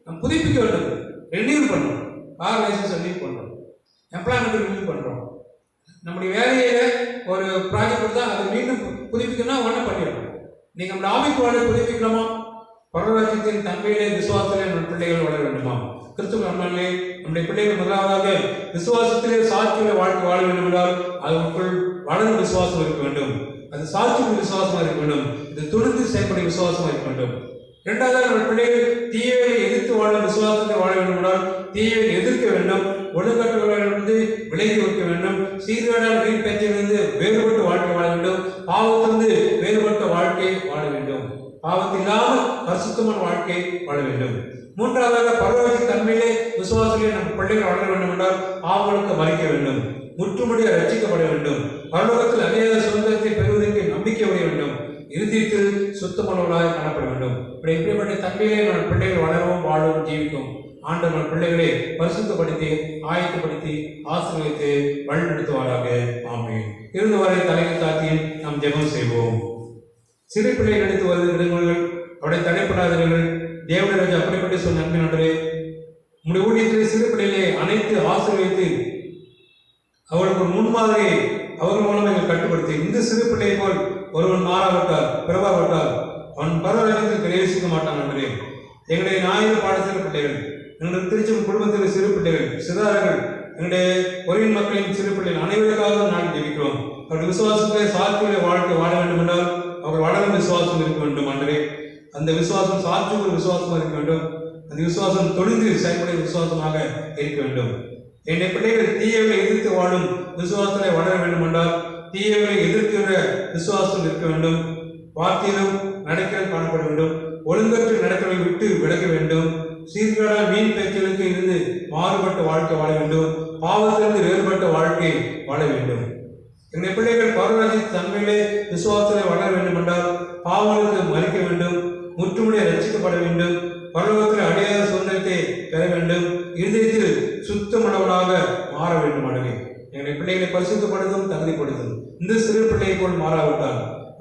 நாம் புதுப்பிக்க வேண்டும், ரெனியூ பண்ணுறோம். கார் லைசன்ஸ் ரெனியூ பண்ணுறோம், எம்ப்ளாய்மெண்ட் ரெனியூ பண்ணுறோம். நம்முடைய வேலையில ஒரு ப்ராஜெக்ட் தான், அதை மீண்டும் புதுப்பிக்கணும்னா ஒன்றும் பண்ணிடணும். நீங்கள் நம்முடைய ஆவிக்கு வாழ புதுப்பிக்கலாமா? பரலோகத்தின் தன்மையிலே விசுவாசத்திலே நம்ம பிள்ளைகள் வளர வேண்டுமா? கிறிஸ்துவ நம்மளே நம்முடைய பிள்ளைகள் முதலாவதாக விசுவாசத்திலே சாட்சியில வாழ்க்கை வாழ வேண்டும் என்றால் அதற்குள் வளரும் விசுவாசம் இருக்க வேண்டும். அது சாட்சியின் விசுவாசமாக இருக்க வேண்டும். இது துணிந்து செயல்படும் விசுவாசமாக இருக்க வேண்டும். இரண்டாவது, நம்ம பிள்ளைகள் தீயவை எதிர்த்து வாழும் விசுவாசத்தை வாழ வேண்டும் என்றால் தீயவை எதிர்க்க வேண்டும். ஒழுங்கற்றவர்களிலிருந்து விலகி வைக்க வேண்டும். சீர்கேடான வீண் பேச்சிலிருந்து வேறுபட்டு வாழ்க்கை வாழ வேண்டும். பாவத்திலிருந்து வேறுபட்ட வாழ்க்கையை வாழ வேண்டும். பாவத்தில் இல்லாமல் பரிசுத்தமான வாழ்க்கையை வாழ வேண்டும். மூன்றாவதாக, பரலோகத்தின் தன்மையிலே விசுவாசத்திலே நம் பிள்ளைகள் வளர வேண்டும் என்றால் பாவங்களுக்கு மறிக்க வேண்டும். முற்றுமுடிய ரட்சிக்கப்பட வேண்டும். பரலோகத்தில் அநேக சுதந்திரத்தை பெறுவதற்கு நம்பிக்கை உடைய வேண்டும். இறுதியில் சுத்தமானவர்களாக காணப்பட வேண்டும். இப்படிப்பட்ட தன்மையிலே நம்ம பிள்ளைகள் வளரவும் வாழவும் ஜீவிக்கும் ஆண்டவர் பிள்ளைகளை பரிசுத்தப்படுத்தி ஆயத்தப்படுத்தி ஆசீர்வதித்து வழிநடத்துவாராக. ஆமென். இருந்து வரை தலையில் தாத்தி நாம் ஜெபம் செய்வோம். சிறு பிள்ளைகள் எடுத்து வருகிற இடங்கள் அவருடைய தடைப்படாதவர்கள் தேவனராஜ் அப்படிப்பட்டு சொன்ன நன்மை நன்றே. உங்களுடைய ஊழியத்திலே சிறு பிள்ளைகளை அனைத்து ஆசீர்வதித்து அவர்களுக்கு ஒரு முன்மாதிரியை அவர்கள் மூலம் எங்கள் கட்டுப்படுத்தி, இந்த சிறு பிள்ளையை போல் ஒருவன் மாறாவிட்டால் பிறவாவிட்டால் அவன் பரவலகத்தில் பிரவேசிக்க மாட்டான் நன்றே. எங்களுடைய ஞாயிறு பாடசாலை பிள்ளைகள், எங்களுடைய திருச்சி குடும்பத்தில் சிறு பிள்ளைகள், சிறார்கள், எங்களுடைய ஒரியின் மக்களின் சிறு பிள்ளைகள் அனைவருக்காக நாங்கள் ஜெபிக்கிறோம். அவருடைய விசுவாசத்திலே சாட்சியுடைய வாழ்க்கை வாழ வேண்டும் என்றால் அவர்கள் வளரும் விசுவாசம் இருக்க வேண்டும் அன்றே. அந்த விசுவாசம் சாட்சியுள்ள விசுவாசமாக இருக்க வேண்டும். அந்த விசுவாசம் தொழிந்து செயல்படும் விசுவாசமாக இருக்க வேண்டும். என்னுடைய பிள்ளைகள் தீயவை எதிர்த்து வாழும் விசுவாசத்திலே வளர வேண்டும் என்றால் தீயவை எதிர்க்கிற விசுவாசம் இருக்க வேண்டும். வார்த்தையிலும் நடக்கிறது காணப்பட வேண்டும். ஒழுங்கற்ற நடக்கிறதை விட்டு விலக வேண்டும். சீர்கேடான மீன் பேச்சுகளுக்கு இருந்து மாறுபட்ட வாழ்க்கை வாழ வேண்டும். பாவத்திலிருந்து வேறுபட்ட வாழ்க்கை வாழ வேண்டும். எங்களுடைய பிள்ளைகள் பரலோகத்தின் தன்மையிலே விசுவாசத்திலே வளர வேண்டும் என்றால் பாவங்களுக்கு மறிக்க வேண்டும். முற்றுமுடிய ரட்சிக்கப்பட வேண்டும். பரலோகத்தில் அடையாத சுதந்திரத்தை பெற வேண்டும். இருதயத்தில் சுத்தமுள்ளவராக மாற வேண்டும். அடவே எங்களுடைய பிள்ளைகளை பரிசுத்தப்படுத்தும் தகுதிப்படுத்தும். இந்த சிறு பிள்ளையை போல் மாறாவிட்டால்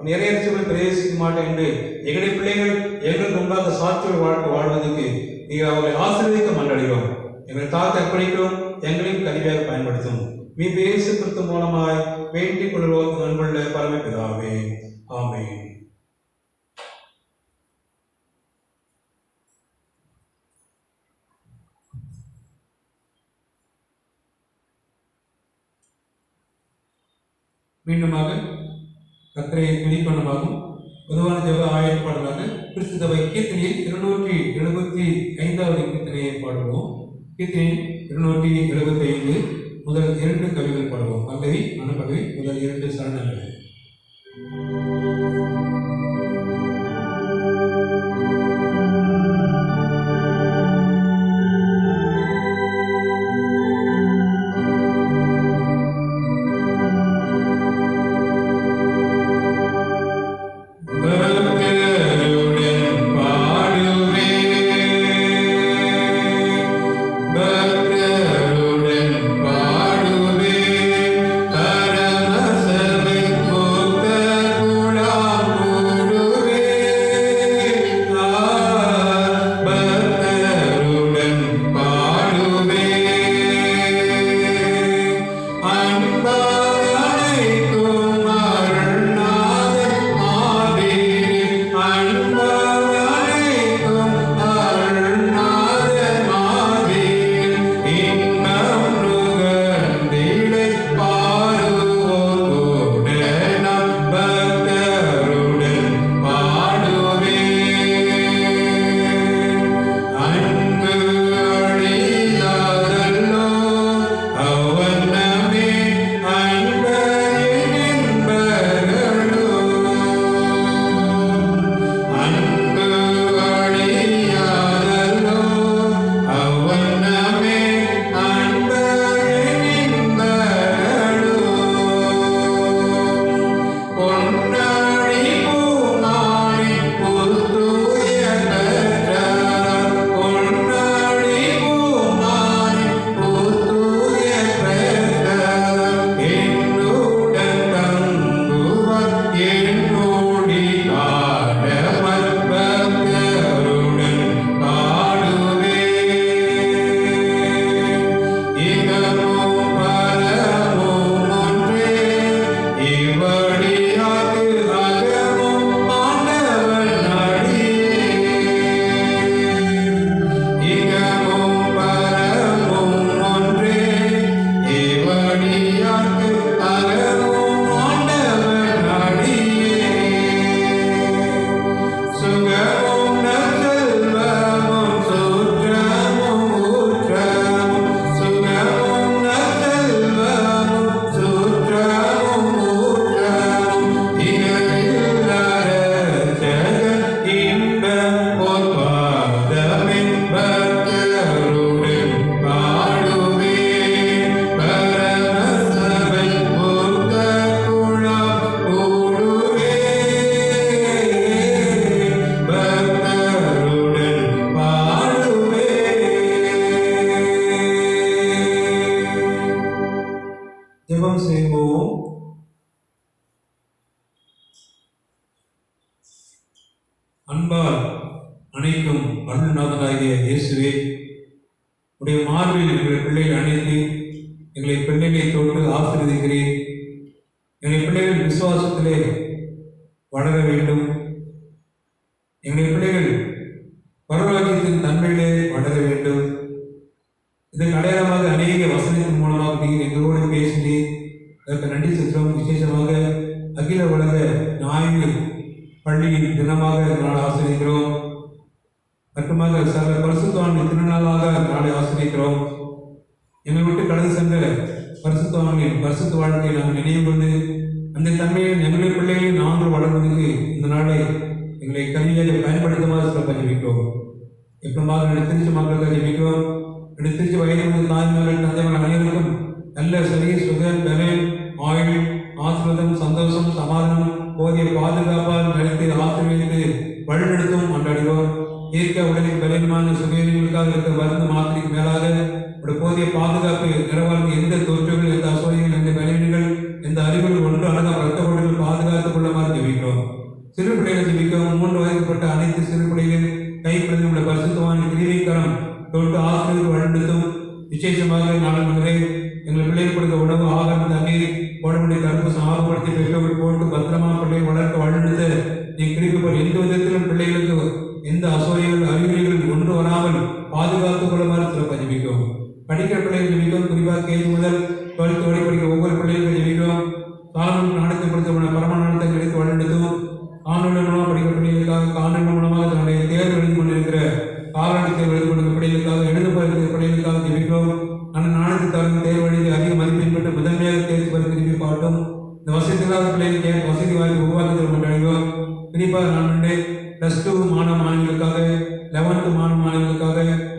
நிறைய பிரவேசிக்க மாட்டேன் என்று எங்களுடைய பிள்ளைகள் எங்களுக்கு முன்பாக சாட்சியோடு வாழ்க்கை வாழ்வதற்கு நீங்கள் அவர்களை ஆசீர்வதிக்க மன்றடைகிறோம். எங்களை தாக்க அர்ப்பணிக்கிறோம். எங்களையும் கருவியாக பயன்படுத்தும். மீது இயேசு கிறிஸ்து மூலமாய் வேண்டிக் கொள்வோம் அன்புள்ள பரமபிதாவே. ஆமென். மீண்டுமாக கர்த்தரை துதிப்பனமாகும் பொதுவான ஜெப ஆயர் பாடலாக கிறிஸ்து சபை கீர்த்தனையில் 275வது கீர்த்தனையை பாடுவோம். கீர்த்தனை 275 முதல் 2 கவிகள் பாடுவோம். பல்லவி மனப்பல்லவி முதல் 2 சரணங்கள். அன்பால் அனைத்தும் அருள்நாதனாகிய இயேசுவே, உடைய மார்பில் எங்களை பிள்ளைகள் அணைத்து எங்களை பிள்ளைகளை தொட்டு ஆசீர்வதிக்கிறேன். எங்கள் பிள்ளைகள் விசுவாசத்திலே வளர வேண்டும். எங்கள் பிள்ளைகள் பரலோகத்தின் தன்மையிலே வளர வேண்டும். இதற்கு அடையாளமாக அநேக வசனத்தின் மூலமாக நீங்கள் எங்களோடு பேசினீர். அதற்கு நன்றி செலுத்தும். விசேஷமாக அகில உலக ஞாயிறு பள்ளியின் தினமாக நாளை ஆசிரியக்கிறோம். மட்டுமாக சகல பரிசுத்தவான்கள் திருநாளாக நாளை ஆசிரியக்கிறோம். எங்களை விட்டு கடந்து சென்ற பரிசுத்தவான்களின் பரிசுத்த வாழ்க்கையை நாங்கள் நினைவு கொண்டு அந்த தன்மையில் எங்களுடைய பிள்ளைகளை நாங்கள் வளர்வதற்கு இந்த நாளை எங்களை கல்வியாக பயன்படுத்துமாறு சில ஜெபிக்கிறோம். எப்பமாக திருச்சி மக்களுக்காக ஜெபிக்கிறோம். திருச்சி வயது தாய்மார்கள் தந்தைகள் அனைவருக்கும் நல்ல சரி சுகம் பலன் ஆயுள் ஆசீர்வாதம் சந்தோஷம் சமாதானம் போதிய பாதுகாப்பால் நடத்தி ஆசீர்வதித்து வழிநடத்தும் கொண்டாடுகிறோம். இயற்கை உடலின் பலமான சுகங்களுக்காக இருக்க மருந்து மாத்திரைக்கு மேலாக ஒரு போதிய பாதுகாப்பு நிறவாழ்வு எந்த தொற்றுகள் எந்த அசோதிகள் எந்த பலவீனங்கள் எந்த அறிவுகள் ஒன்று அழகாக ரத்த ஓட்டங்கள் பாதுகாத்துக் கொள்ளுமாறு ஜெபிக்கிறோம். சிறு பிள்ளைகள் ஜெபிக்கவும் 3 வயதுப்பட்ட அனைத்து சிறு பிள்ளைகள் கைப்பிடித்து உள்ள பரிசுத்தமான கிருபைக்கரம் தொட்டு ஆசிரியர் வழிநடத்தும். விசேஷமாக நாள் மகளே எங்கள் பிள்ளைகள் கொடுத்த உணவு ஆகாரம் தண்ணீர் போடக்கூடிய தடுப்பு ஆர்வப்படுத்தி பெற்றோர்கள் போட்டு பத்திரமா பிள்ளைகள் வளர்க்க வழிநடத்த நீ கிருபை எந்த விதத்திலும் பிள்ளைகளுக்கு எந்த அசோதிகள் அறிகுறிகள் ஒன்று வராமல் பாதுகாத்துக் கொள்ளுமாறு சிறப்பாக ஜெபிக்கிறோம். படிக்கிற பிள்ளைகள் ஜெபிக்கிறோம். குறிப்பாக கேஜி முதல் 12th வரை படிக்கிற ஒவ்வொரு பிள்ளைகளுக்கும் ஜெபிக்கிறோம். காலம் நாடத்தை கொடுத்த பரம நாடத்தை கிடைத்து வழிநடத்தும். காணொலி மூலமாக படிக்கிற பிள்ளைகளுக்காக காணொலி மூலமாக தன்னுடைய தேர்வு எழுதி கொண்டிருக்கிற காலாண்டு தேர்வு எழுதி கொண்டிருக்கிற பிள்ளைகளுக்காக எழுத போகிற பிள்ளைகளுக்காக ஜெபிக்கிறோம். அந்த நாடத்தை தரும் தேர்வு எழுதி அதிக மதிப்பெண் பெற்று முதன்மையாக தேர்ச்சி பெற திரும்பி பாட்டும். இந்த வசதி இல்லாத பிள்ளைகளுக்கு வசதி வாய்ப்பு உருவாக்கி கொண்டாடுகிறோம். குறிப்பாக நான் +2 மாணவ மாணவிகளுக்காக 11th மாணவ மாணவிகளுக்காக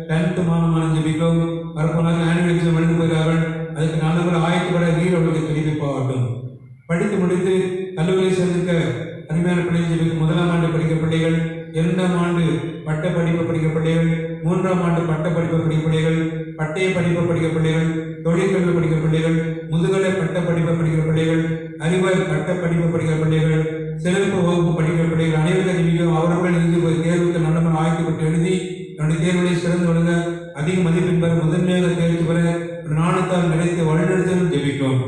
10th மாணவ மாணவி ஜெபிக்கிறோம். வரப்போனாங்க ஆனுவல் எக்ஸாம் எழுதி போகிறார்கள். அதுக்கு நல்ல ஆயத்தப்பட நீர் அவர்களுக்கு திரும்பி போகட்டும். படித்து முடித்து கல்லூரியை சேர்ந்திருக்க அருமையான பிள்ளைகள் ஜெபிக்கும். 1ஆம் ஆண்டு படிக்கிற பிள்ளைகள், 2ஆம் ஆண்டு பட்ட படிப்பு படிக்கிற பிள்ளைகள், 3ஆம் ஆண்டு பட்ட படிப்பு படிக்கிற பிள்ளைகள், பட்டய படிப்பு படிக்கிற பிள்ளைகள், தொழிற்கல்வி படிக்கிற பிள்ளைகள், முதுகலை பட்ட படிப்பு படிக்கிற பிள்ளைகள், அறிவாய் பட்ட படிப்பு படிக்கிற பிள்ளைகள், சிறப்பு வகுப்பு படிக்கிற பிள்ளைகள் அனைவரும் ஜெபிக்கும். அவர்கள் இருந்து தேர்வுக்கு நல்ல ஆயத்தப்பட்டு எழுதி தன்னுடைய தேர்வுகளை சிறந்து வழங்க அதிக மதிப்பெண் பெற முதன்மையாக தேர்ச்சி பெற நாணத்தால் நினைத்து வழிநடத்தலும் ஜெபிக்கும்.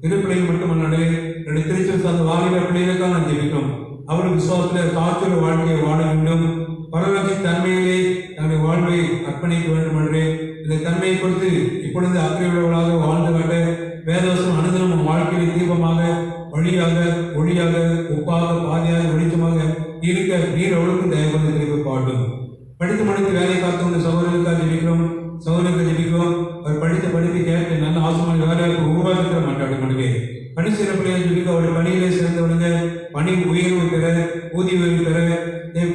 இரு பிள்ளைகள் மட்டுமல்லாது என்னுடைய திருச்சல் சார்ந்த வாலிப பிள்ளைகளுக்காக நான் ஜெபிக்கும். அவர்கள் விசுவாசத்தில் காற்றுள்ள வாழ்க்கையை வாழ வேண்டும். பரலோக தன்மையிலே தன்னுடைய வாழ்வை அர்ப்பணிக்க வேண்டும் என்று இந்த தன்மையை கொடுத்து இப்பொழுது அக்கறையுள்ளவர்களாக வாழ்ந்து காட்ட வேதவசம் அனுதினம் வாழ்க்கையில் தீபமாக வழியாக ஒளியாக உப்பாக பாதையாக வெளிச்சமாக இருக்க நீர் அவளுக்கு தயவுக்கு தெரிவு பாடும். படித்து முடித்து வேலை காத்து வந்த சகோதரர்களுக்காக ஜெபிக்கிறோம். சகோதரர்கள் ஜெபிக்கிறோம். அவர் படித்த படிப்பு கேட்டு நல்ல ஆசமான வேலைவாய்ப்பு உருவாக்கிற மாட்டாடு மனுவே பணி செய்கிற பிள்ளைகள் ஜெபிக்க அவருடைய பணியிலே சிறந்தவனுங்க பணி உயர்வு பெற ஊதிய உயர்வு பெற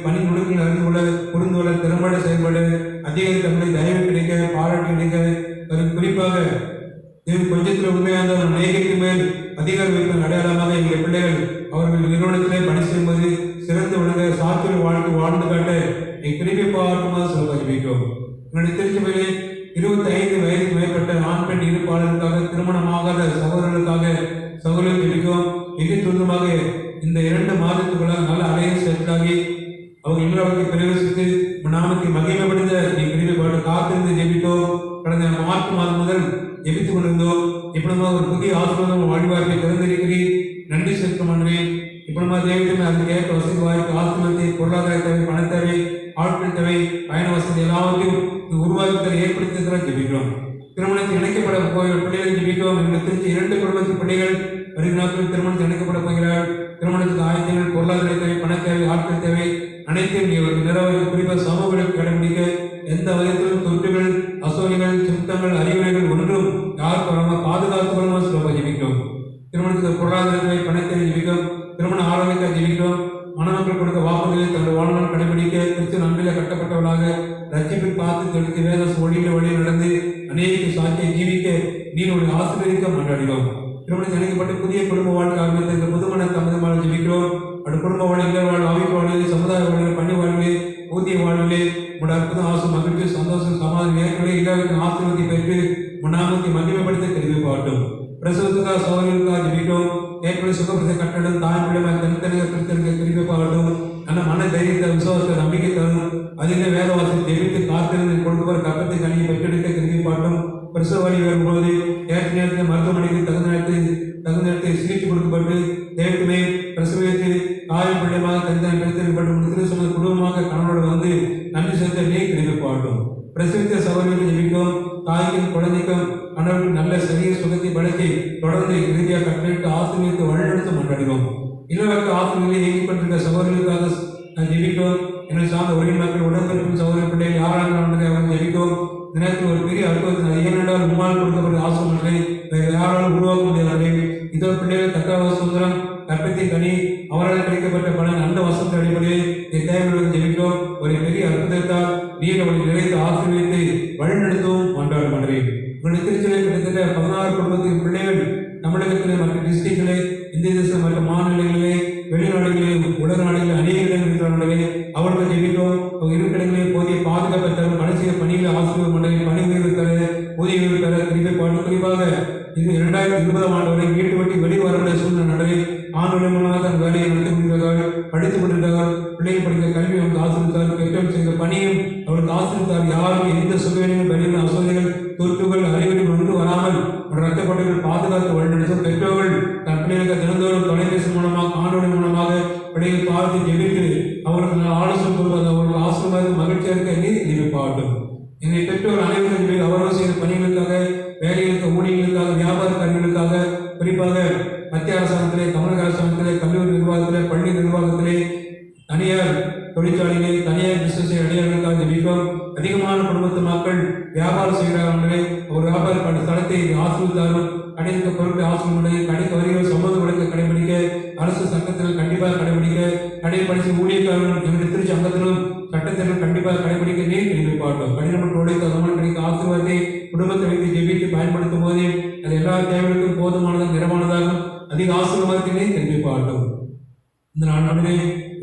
பணி நுணுக்கில் அறிந்து கொள்ள புரிந்து கொள்ள திறம்பட செயல்பட அதிகாரி தங்களை தயவு கிடைக்க பாராட்டு கிடைக்க குறிப்பாக கொஞ்சத்தில் உண்மையாக நேயத்திற்கு மேல் அதிகார வைப்பின் அடையாளமாக எங்களுடைய பிள்ளைகள் அவர்கள் நிறுவனத்திலே பணி செய்யும்போது சிறந்து விளங்க சாத்திர வாழ்க்கை வாழ்ந்து காட்ட திருப்பி பார்க்குமாறு சில ஜெபிக்கிறோம். என்னுடைய திருச்சிமையிலே 25 வயதுக்கு மேற்பட்ட ஆண் பெண் இருப்பாளருக்காக திருமணமாகாத சகோதரர்களுக்காக சகோதரர்கள் ஜெபிக்கிறோம். மிக துரிதமாக இந்த 2 மாதத்துக்குள்ளாக நல்ல அலையை செலுத்தாகி அவங்க எல்லாருடைய பிரவேசித்து நாமத்தை மகிமைப்படுத்த நீ பிரிவை பாட்டு காத்திருந்து ஜெபித்தோம். கடந்த மார்ச் மாதம் முதல் ஜெபித்துக் கொண்டிருந்தோம். இப்படிமா ஒரு புதிய ஆசீர்வாதம் வாழ்வாய்ப்பை திறந்திருக்கிறீர். நன்றி செலுத்தமானேன். இப்படிமா தேவையுமே அதுக்கு ஏற்ற வசதி வாய்ப்பு ஆசீர்வாதத்தை பொருளாதார தேவை பண தேவை ஆட்கள் தேவை பயண வசதி எல்லாவற்றையும் உருவாக்கத்தை ஏற்படுத்தி ஜெபிக்கிறோம். திருமணத்தில் இணைக்கப்பட போகிற பிள்ளைகள் ஜெபிக்கிறோம். எங்கள் திருச்சி 2 குடும்பத்து பிள்ளைகள் வருகிற நாட்களில் திருமணத்தில் இணைக்கப்பட போகிறார். திருமணத்துக்கு ஆயத்தங்கள் பொருளாதார தேவை பண தேவை ஆட்கள் தேவை அனைத்தையும் நிறைவேற்ற குறிப்பாக சமூகங்களுக்கு கடைபிடிக்க எந்த வகையிலும் தொற்றுகள் அசோதிகள் சிம்டங்கள் அறிவுரைகள் ஒன்றும் யாருக்கு வராமல் பாதுகாத்துக் கொள்ளும் சிறப்பாக ஜெபிக்கிறோம். திருமணத்துக்கு பொருளாதார தேவை பணத்தை ஜெபிக்கிறோம். திருமண ஆரோக்கியத்தை ஜெபிக்கிறோம். மணமக்கள் கொடுத்த வாக்குறுதிகளை தன்னுடைய வாழ்நாள் கடைபிடிக்க கிறிஸ்து நன்மையில கட்டப்பட்டவர்களாக ரட்சிப்பில் பார்த்து தெளித்து வேத வழியில் நடந்து அநேக சாட்சியை ஜீவிக்க நீங்களுடைய ஆசீர்வதிக்க மன்றாடுகிறோம். திருமணத்தில் இணைக்கப்பட்டு புதிய குடும்ப வாழ்க்கை ஆரம்பித்த இந்த புதுமண தம்பதிமாக ஜெபிக்கிறோம். அப்படி குடும்ப வாழ்க்கை இல்ல வாழ்வு அமைப்பு வாழ்விலே சமுதாய வாழ்விலே பணி வாழ்விலே ஊதிய வாழ்விலே உடைய அற்புதம் ஆசை மகிழ்ச்சி சந்தோஷம் சமாதானம் ஏற்கனவே எல்லாருக்கும் ஆசீர்வதி பெற்று மனாமத்தை மகிமைப்படுத்த தெரிவிப்பாட்டும். பிரசவத்துக்காக சோதனைகளுக்காக ஜெபிக்கிறோம். ஏற்கனவே சுகப்பிரச கட்டடம் தாய்மொழியாக தனித்தனியாக பிரித்தெடுக்க தெரிவிப்பாகட்டும். நல்ல மன தைரியத்தை, விசுவாசத்தை, நம்பிக்கை தரும். அதிக வேதவாசத்தை ஜெபித்து காத்திருந்து கொடுப்பவர் கப்பத்தை கனியை பெற்றெடுக்க திரும்பி பாட்டும். பிரசவ வலி வரும்போது ஏற்ற நேரத்தில் மருத்துவமனைக்கு தகுந்த நேரத்தில் சிகிச்சை கொடுக்கப்பட்டு தேவத்துமே பிரசவித்து தாயும் பிள்ளைமாக தனித்தனி பிரித்தெடுக்கப்பட்டு திருச்சபை குடும்பமாக கணவனோடு வந்து நன்றி செலுத்த நீ திரும்பி பாட்டும். பிரசவித்த சகோதரிகளுக்கு ஜெபிக்கும். தாய்க்கும் குழந்தைக்கும் கணவனுக்கு நல்ல சரிய சுகத்தை பலத்தை தொடர்ந்து இறுதியாக கட்டளையிட்டு ஆசிரியருக்கு வழிநடத்த மன்றாடுகிறோம். இளவக்க ஆசிரியர்களை இயக்கப்பட்டிருக்க சகோதரிகளுக்காக ஜெபிக்கும். என்னை சார்ந்த ஒருங்கின் மக்கள் உடன்பிறக்கும் சகோதர பிள்ளைகள் யாராக அவர்கள் ஜெபிக்கும். இந்த நேரத்தில் ஒரு பெரிய அற்புதத்தை ஏனென்றால் உம்மால் கொடுக்கப்பட்ட ஆசிரியர்களை வேறு யாராலும் உருவாக்க முடியாதவர்கள். இதோ பிள்ளைகள் தக்காவ சுந்தரம் கற்பத்தை கனி அவரால் கிடைக்கப்பட்ட பலன் அந்த வசந்த அடிப்படையில் தேவையுடன் ஜெபிக்கும். ஒரு பெரிய அற்புதத்தால் நீர் அவளை நிறைத்து ஆசீர்வதித்து வழிநடத்தவும் மன்றாட பண்ணுறேன். உங்களுடைய திருச்சியில் கிட்டத்தட்ட 16 குடும்பத்தின் பிள்ளைகள் தமிழகத்திலே மற்ற டிஸ்ட்ரிக்டிலே, இந்திய தேசம் மற்ற மாநிலங்களிலே, வெளிநாடுகளிலே, உலக நாடுகளில் அநேக இடங்கள் இருக்கிறார்களே அவர்கள் ஜெபிக்கும். இருப்பிடங்களே போதிய பாதுகாப்பை தரும். கடைசிய பணியில் ஆசிரியர் மண்டலில் பணி உயர்வு தர, ஊதிய உயர்வு தர குறிப்பாக இது 2020ஆம் ஆண்டு வரை வீட்டு வட்டி வெளிவரக்கூடிய சூழ்நிலை நடவே ஆண்டுகள் மூலமாக தன் வேலையை நடத்தி கொண்டிருக்கிறார்கள், படித்துக் கொண்டிருக்கிறார்கள். பிள்ளைகள் படிக்க கல்வி அவருக்கு ஆசிரியத்தார், பெற்றோர் செய்த பணியும் அவருக்கு ஆசிரியத்தார். யாரும் எந்த சுகவீனங்கள், வெளியில் அசோதைகள், தொற்றுகள், அறிவுகள் ஒன்று வராமல் ரத்தப்பட்டுகள் பாதுகாத்து வழிநடத்தும். பெற்றோர்கள் தன் பிள்ளைகளுக்கு தினந்தோறும் தொலைபேசி மூலமாக காணொலி மூலமாக பிள்ளைகள் பார்த்து ஜெபித்து அவர்களுக்கு ஆலோசனை கூறுவது அவர்கள் ஆசிரியமாக மகிழ்ச்சியாக இருக்க நீர் நினைப்பாட்டும். என்னை பெற்றோர் அனைவரும் அவர்கள் செய்த பணிகளுக்காக, வேலைகளுக்கு, ஊழியர்களுக்காக, வியாபார கல்விகளுக்காக, குறிப்பாக மத்திய அரசாங்கத்திலே, தமிழக அரசாங்கத்திலே, கல்லூரி நிர்வாகத்திலே, பள்ளி நிர்வாகத்திலே, தனியார் தொழிற்சாலைகளை, தனியார் பிசினஸ் அடையாளர்களுக்காக ஜெபிக்கும். அதிகமான குடும்பத்து மக்கள் வியாபாரம் செய்கிறார்களே ஒரு வியாபார தளத்தை ஆசிரியத்தாரும் கடைக்கு பொருட்களை ஆசிரியர்களுடைய கடைக்கு வருகிற சமூக வழக்கை கடைபிடிக்க, அரசு சட்டத்தில் கண்டிப்பாக கடைபிடிக்க, கடை படித்து ஊழியக்காரர்கள் எங்களுடைய திருச்சி அங்கத்திலும் சட்டத்திலும் கண்டிப்பாக கடைபிடிக்க நீர் நினைப்பாட்டும். கடினப்பட்டு உழைத்த தமிழ் கிடைக்க ஆசீர்வாதத்தை குடும்பத்தை வைத்து ஜெபித்து பயன்படுத்தும் போதே அது எல்லா தேவைகளுக்கும் போதுமானதாக நிறமானதாகவும் அதிக ஆசீர்வாதத்தினை தெரிவிப்பாட்டும். இந்த நாட்டிலே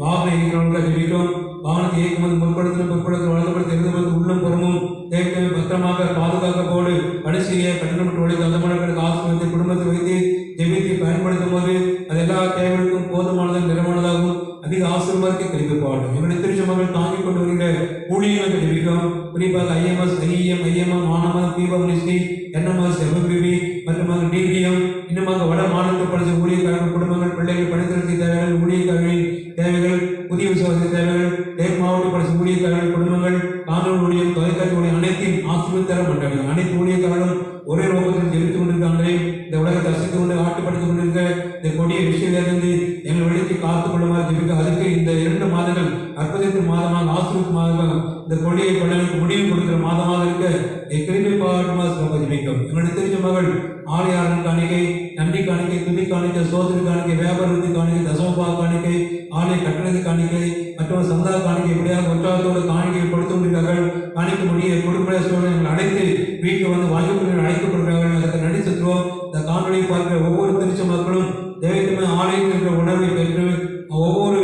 வாகன இயக்கிறவர்கள் ஜெபிக்கும். வாகனத்தை இயக்கும்போது முற்படுத்தலும் வளர்ந்தபடி தெரிந்து உள்ளம் புறமும் தேவை பத்திரமாக பாதுகாக்கப்போடு பணி செய்ய கடினப்பட்டு உழைத்த அந்த மனிதர்களுக்கு ஆசீர்வாதத்தை குடும்பத்தை வைத்து ஜெபித்து பயன்படுத்தும் போது அது எல்லா தேவைகளுக்கும் போதுமானதாக நிறமானதாகவும் அதிக ஆசீர்வாதத்தை தெரிவிப்பாடும். என்னுடைய திருச்சபைகள் தாங்கிக் கொண்டு வருகிற ஊழியர்களுக்கு ஜெபிக்கும். குறிப்பாக ஐஎம்எஸ், ஐஎம்எம், மாணவன், பிபி, என்எம்எஸ், எஃப்எம்பிபி மற்றும் டிபிஎம், இன்னுமாக வட மாநிலத்தில் படித்த ஊழியக்காரர்கள் குடும்பங்கள், பிள்ளைகள், படித்திருக்க தேவைகள், ஊழியக்காரர்களின் தேவைகள், புதிய விசுவாச தேவைகள், தேவ் மாவட்ட படித்த ஊழியக்காரர்கள் குடும்பங்கள், காணொலி ஊழியம், தொலைக்காட்சி ஊழியம் அனைத்தையும் ஆசீர்வதித்தர மாட்டார்கள். அனைத்து ஊழியக்காரர்களும் ஒரே நோக்கத்தில் ஜெபித்துக் கொண்டிருக்காங்களே. இந்த உலகத்தை அசைத்துக் கொண்டு ஆட்டுப்படுத்திக் கொண்டிருக்க இந்த கொடிய விஷயத்திலிருந்து எங்கள் வெளிக்கு காத்துக் கொள்ளுமாறு ஜெபிக்க. அதுக்கு இந்த 2 மாதங்கள் அற்புதத்தின் மாதமாக, ஆசிரியர் மாதமாக, இந்த கொடியை பலனுக்கு முடிவு கொடுக்கிற மாதமாக இருக்க திரும்பி பாட்டுமாக ஜெபிக்கும். எங்களுடைய திருச்சி மகள் ஆலயாரன் காணிக்கை, நன்றி காணிக்கை, துதி காணிக்கை, சோதனை காணிக்கை, வியாபாரத்தி காணிக்கை, தசமபா காணிக்கை, ஆலய கட்டணத்து காணிக்கை மற்றும் சந்தா காணிக்கை இப்படியாக உற்சாகத்தோடு காணிக்கையை கொடுத்து கொண்டிருக்கிறார்கள். காணிக்க முடிய கொடுப்பட சூழ்நிலை அழைத்து வீட்டில் வந்து வாய்ப்பு அழைக்கப்படுகிறார்கள். அதற்கு நடி செலுத்துவோம். இந்த காணொலியை பார்க்கிற ஒவ்வொரு திருச்சி மக்களும் தெய்வமே ஆலயத்தில் என்ற உணர்வை பெற்று ஒவ்வொரு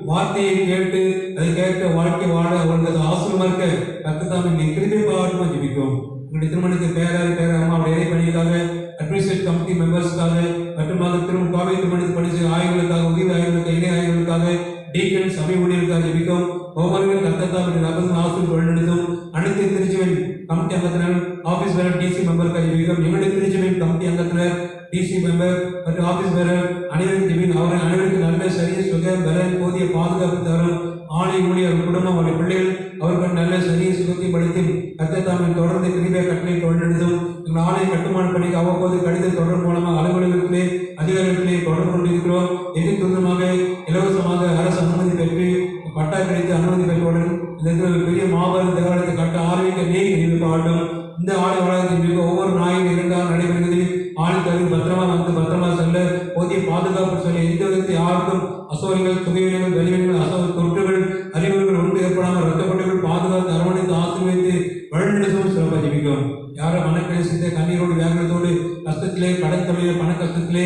வார்த்தையை கேட்டு அதை கேட்ட வாழ்க்கை வாழ அவர்களது ஆசிரியமாக கர்த்ததாமே கிருபை பாராட்டுமா ஜெபிக்கும். உங்களுடைய திருமணத்தை பேரம்மா அவருடைய பணிக்காக, அட்மினிஸ்ட்ரேட்டிவ் கமிட்டி மெம்பர்ஸ்க்காக மற்றும் காவை திருமணத்தை பணி செய்ய ஆய்வுகளுக்காக, உதவி ஆய்வுகளுக்காக, இணை ஆய்வுகளுக்காக, டீக்கன் சபை ஊழியர்களுக்காக ஜெபிக்கும். ஒவ்வொருவரும் கர்த்ததாமே நபர்கள் ஆசிரியர் வழிநடத்தும். அனைத்து திருச்சியின் கமிட்டி அங்கத்தினர், ஆபீஸ் பேரர், டிசி மெம்பருக்காக ஜெபிக்கும். எங்களுடைய திருச்சியின் கமிட்டி அங்கத்தினர், டிசி மெம்பர் மற்றும் ஆபீஸ் பேரர் அனைவருக்கும் ஜெபிக்கும். அவர்கள் அனைவருக்கும் நல்ல சரிய சுக பலன் போதிய பாதுகாப்பு தரும். ஆலை ஊழியர் குடும்பம், அவருடைய பிள்ளைகள் அவர்கள் நல்ல சரிய சுகத்தை படுத்தி கர்த்ததாமே தொடர்ந்து கிருபை கட்டளை வழிநடத்தும். எங்கள் ஆலய கட்டுமான பணிக்கு அவ்வப்போது கடித தொடர்பு மூலமாக அலுவலகத்திலே அதிகாரிகளே தொடர்பு கொண்டிருக்கிறோம். எதிர் துரிதமாக இலவசமாக அரசு அனுமதி பெற்று பட்டா கிடைத்து அனுமதி பெற்றவுடன் இந்த பெரிய மாபெரும் தேவாலயத்தை கட்ட ஆரம்பிக்க நீர் நினைப்பாட்டும். இந்த ஆலய வளாகத்தின் மிக ஒவ்வொரு நாயும் 2 நாள் நடைபெறுகிறது. ஆலயத்தில் பத்திரமா வந்து பத்திரமா செல்ல போதிய பாதுகாப்பு சொல்ல எந்த விதத்தை யாருக்கும் அசோரிகள், சுகைவினங்கள், வெளிவீனங்கள், தொற்றுகள், அறிவுகள் ஒன்று ஏற்படாமல் ரத்தப்பட்டுகள் பாதுகாத்து அரவணைத்து ஆசீர்வதித்து வழிநடத்தும் சிறப்பாக ஜெபிக்கும். யாரும் மனக்கேசத்தை கண்ணீரோடு வியாகரத்தோடு கஷ்டத்திலே, கடன் தொழிலே, பண கஷ்டத்திலே,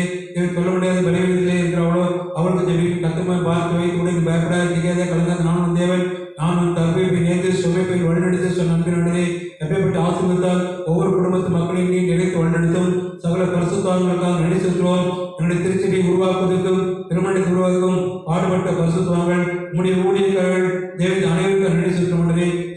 சொல்ல முடியாத வெளிவீனத்திலே இருக்கிறவளோ அவருக்கு ஜெபிக்கும். கத்தமாக பார்த்து வைத்து உடனே பயப்படாத திகாத கலந்தாத நானும் தேவன் நான் உன் தற்பை நேர்ந்து சுமைப்பை வழிநடத்தி சொன்ன அன்பினாலே எப்பேற்பட்ட ஆசீர்வதித்தால் ஒவ்வொரு குடும்பத்து மக்களையும் நீ நிறைத்து வழிநடத்தும். சகல பரிசுத்தவான்களுக்காக நன்றி செலுத்துவோம். என்னுடைய திருச்சபையை உருவாக்குவதற்கும் திருமணத்தை உருவாக்கும் பாடுபட்ட பரிசுத்தவான்கள் உம்முடைய ஊழியர்கள் தேவன் அனைவருக்கும் நன்றி செலுத்தும்.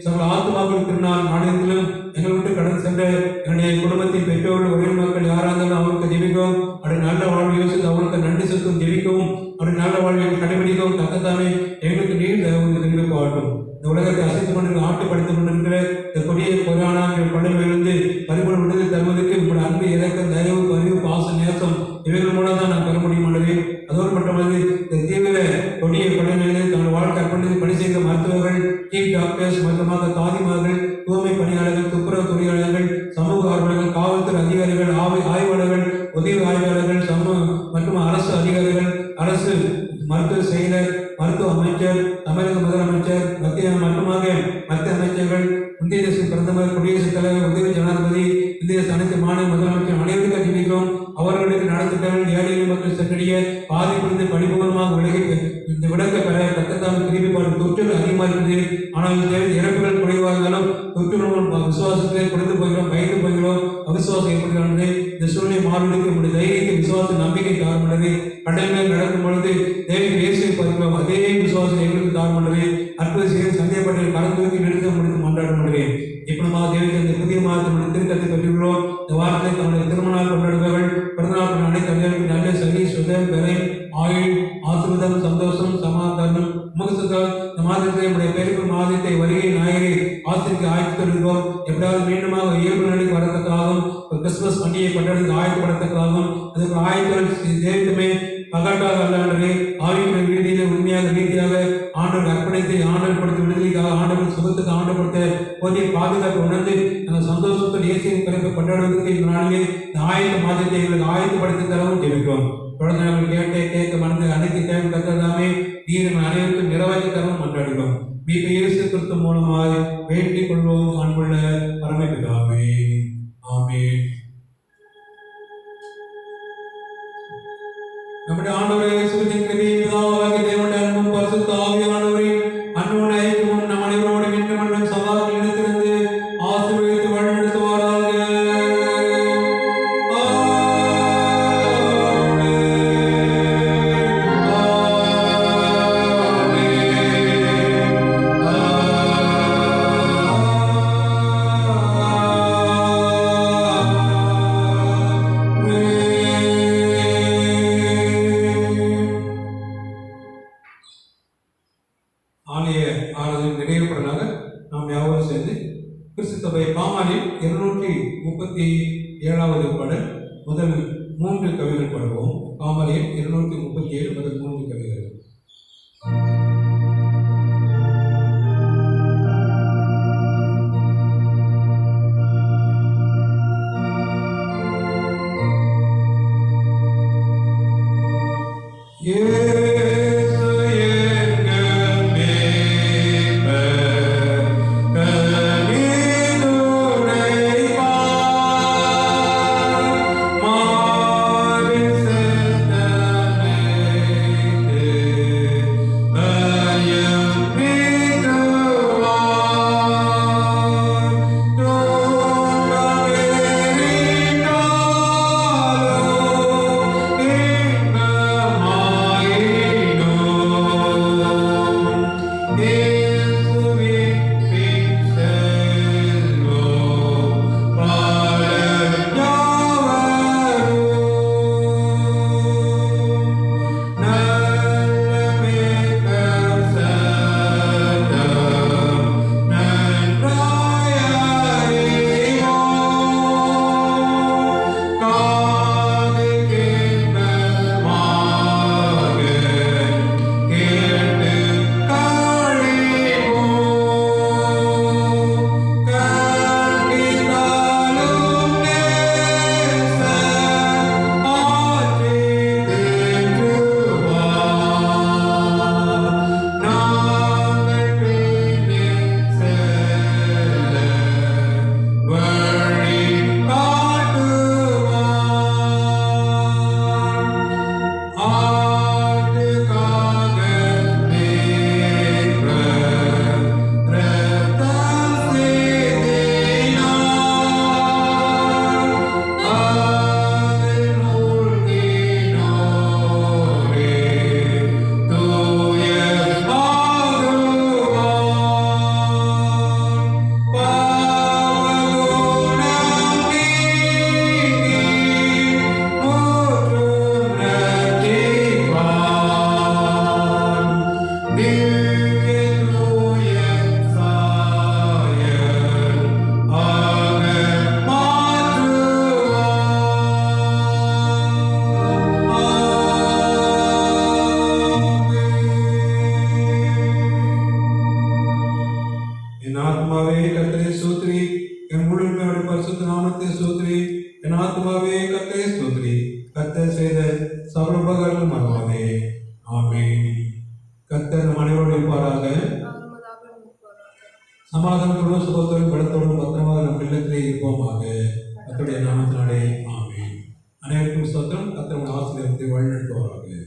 சகல ஆத்துமாக்கள் திருநாள் மாநிலத்திலும் எங்களை விட்டு கடன் சென்ற என்னுடைய குடும்பத்தின் பெற்றோர்கள் உறவின் மக்கள் யாராக இருந்தாலும் அவருக்கு ஜெபிக்கவும் அப்படி நல்ல வாழ்வு யோசித்து அவருக்கு நன்றி செலுத்தும் ஜெபிக்கவும் அப்படி நல்ல வாழ்வில் கடைபிடிக்கவும் தக்கத்தாமே எங்களுக்கு நீர் தெரிவிப்பாகட்டும். இந்த உலகத்தை அசைத்துக் கொண்டிருக்கிற ஆட்டுப்படுத்திக் கொண்டிருக்கிற இந்த கொடிய கொரோனாவின் பள்ளிகளிலிருந்து பரிபூர்ண விடுதலை தருவதற்கு உங்களுடைய அன்பு இறக்கம் தயவு பரிவு பாச நேசம் இவைகள் மூலம் தான் நான் பெற முடியும் அல்லவே. அதோடு மட்டுமல்ல இந்த தீவிர கொடிய பள்ளிகளில் தங்கள் வாழ்க்கை அர்ப்பணித்து பணி செய்த மருத்துவர்கள், சீஃப் டாக்டர்ஸ், மருத்துவமாக தாதிமார்கள், தூய்மை பணியாளர்கள், துப்புரவு தொழிலாளர்கள், சமூக ஆர்வலர்கள், காவல்துறை அதிகாரிகள், ஆய்வாளர்கள், உதவி ஆய்வாளர்கள், சமூக மற்றும் அரசு அதிகாரிகள், அரசு மருத்துவ செயலர், மருத்துவ அமைச்சர், தமிழக முதலமைச்சர், மத்திய அமைச்சர்கள், இந்திய தேச பிரதமர், குடியரசுத் தலைவர், உதவி ஜனாதிபதி, இந்திய அனைத்து மாநில முதலமைச்சர் அனைவருக்கும் ஜெபிக்கிறோம். அவர்களுக்கு நடத்திட்டால் ஏழை மக்கள் சென்றடைய பாதிப்பிலிருந்து படிபூர்வமாக இந்த விளக்க பெற தக்கத்தான திரும்பிப்பாடு தொற்றுகள் அதிகமாக இருக்குது. ஆனால் இறப்புகள் குறைவாக இருந்தாலும் தொற்று விசுவாசத்தை கொடுத்து போகிறோம், பயந்து போகிறோம், அவிசுவாசம் ஏற்படுகிறது. இந்த சூழ்நிலை மாறுவதற்கு நம்முடைய தைரியத்தை விசுவாச நம்பிக்கை தாழ்மண்டது. கடலில் நடக்கும் பொழுது தேவைக்கு இயேசுவை பார்க்கிறோம், அதே விசுவாசம் எங்களுக்கு தாழ்மண்டது. அற்புத செய்தி சந்தேகப்பட்ட கலந்துரைக்கு நிறுத்த முடித்து மன்றாட முடியும். இப்படிமாக தேவைக்கு இந்த புதிய மாதத்தினுடைய திருக்கத்தை பெற்றுள்ளோம். இந்த வாரத்தை தன்னுடைய திருமணம் கொண்டாடுபவர்கள், பிறந்தநாள் கொண்ட அனைத்து அறிஞர்களுக்கு நல்ல சரி சுதம் பெறை ஆயுள் ஆசிர்வாதம் சந்தோஷம் சமாதானம் முகத்தால் இந்த மாதத்தை நம்முடைய பெருப்பு மாதத்தை வருகை ஞாயிறு ஆசிரியருக்கு ஆய்வு தருகிறோம். எப்படியாவது மீண்டுமாக இயல்பு நிலைக்கு வரத்தக்காகவும் கிறிஸ்துமஸ் பண்டிகை கொண்டாடுவதற்கு ஆயத்தப்படத்தக்காகவும் அதுக்கு ஆயத்தங்கள் தேவைக்குமே பகட்டாக அல்லாண்டவே ஆவிக்குரிய ரீதியில உண்மையாக ரீதியாக ஆண்டவர் அர்ப்பணித்தை ஆண்டவர் படுத்த விடுதலைக்காக ஆண்டவர் சுகத்துக்கு ஆண்டப்படுத்த போதிய பாதுகாப்பு உணர்ந்து அந்த சந்தோஷத்தில் இயேசுவின் பிறப்பு கொண்டாடுவதற்கு இந்த நாளிலே இந்த ஆயத்த மாதத்தை எங்களுக்கு ஆயத்தப்படுத்தி தரவும் ஜெபிக்கிறோம். தொடர்ந்து நாங்கள் கேட்க மறந்து அனைத்து தேவை கத்ததாமே நீர் அனைவருக்கும் நிறைவேற்றி தரவும் மன்றாடுகிறோம். மீது இயேசு கிறிஸ்து மூலமாக வேண்டிக் கொள்வோம் அன்புள்ள பரமபிதாவே. ஆமென். நம்முடைய ஆண்டவரே இயேசுவின் கிருபையும் பிதாவாகிய தேவனுடைய அன்பும் பரிசுத்த ஆவியானவரின் அன்பும் ஐக்கியமும் நம் அனைவரோடும் இன்றும் என்றும் சதா நிலைத்திருந்து ஆசீர்வதித்து வழிநடத்துவாராக. ஆலய ஆராதனை நிறைவுப்படலாக நாம் யாவரும் சேர்ந்து கிறிஸ்து சபை பாமாலில் 237வது பாடல் முதல் 3 கவிகள் பாடுவோம். பாமாலில் 237 முதல் 3 கவிகள். சமாதானத்தோடும் சுகத்தோடும் பலத்தோடும் பத்திரமாக நம் இல்லத்திலே இருப்போமாக. கர்த்தருடைய நாமத்தினாலே ஆமென். அனைவருக்கும் ஸ்தோத்திரம். கர்த்தர் உங்கள் ஆசீர்வாதத்தை வழிநடத்துவாராக.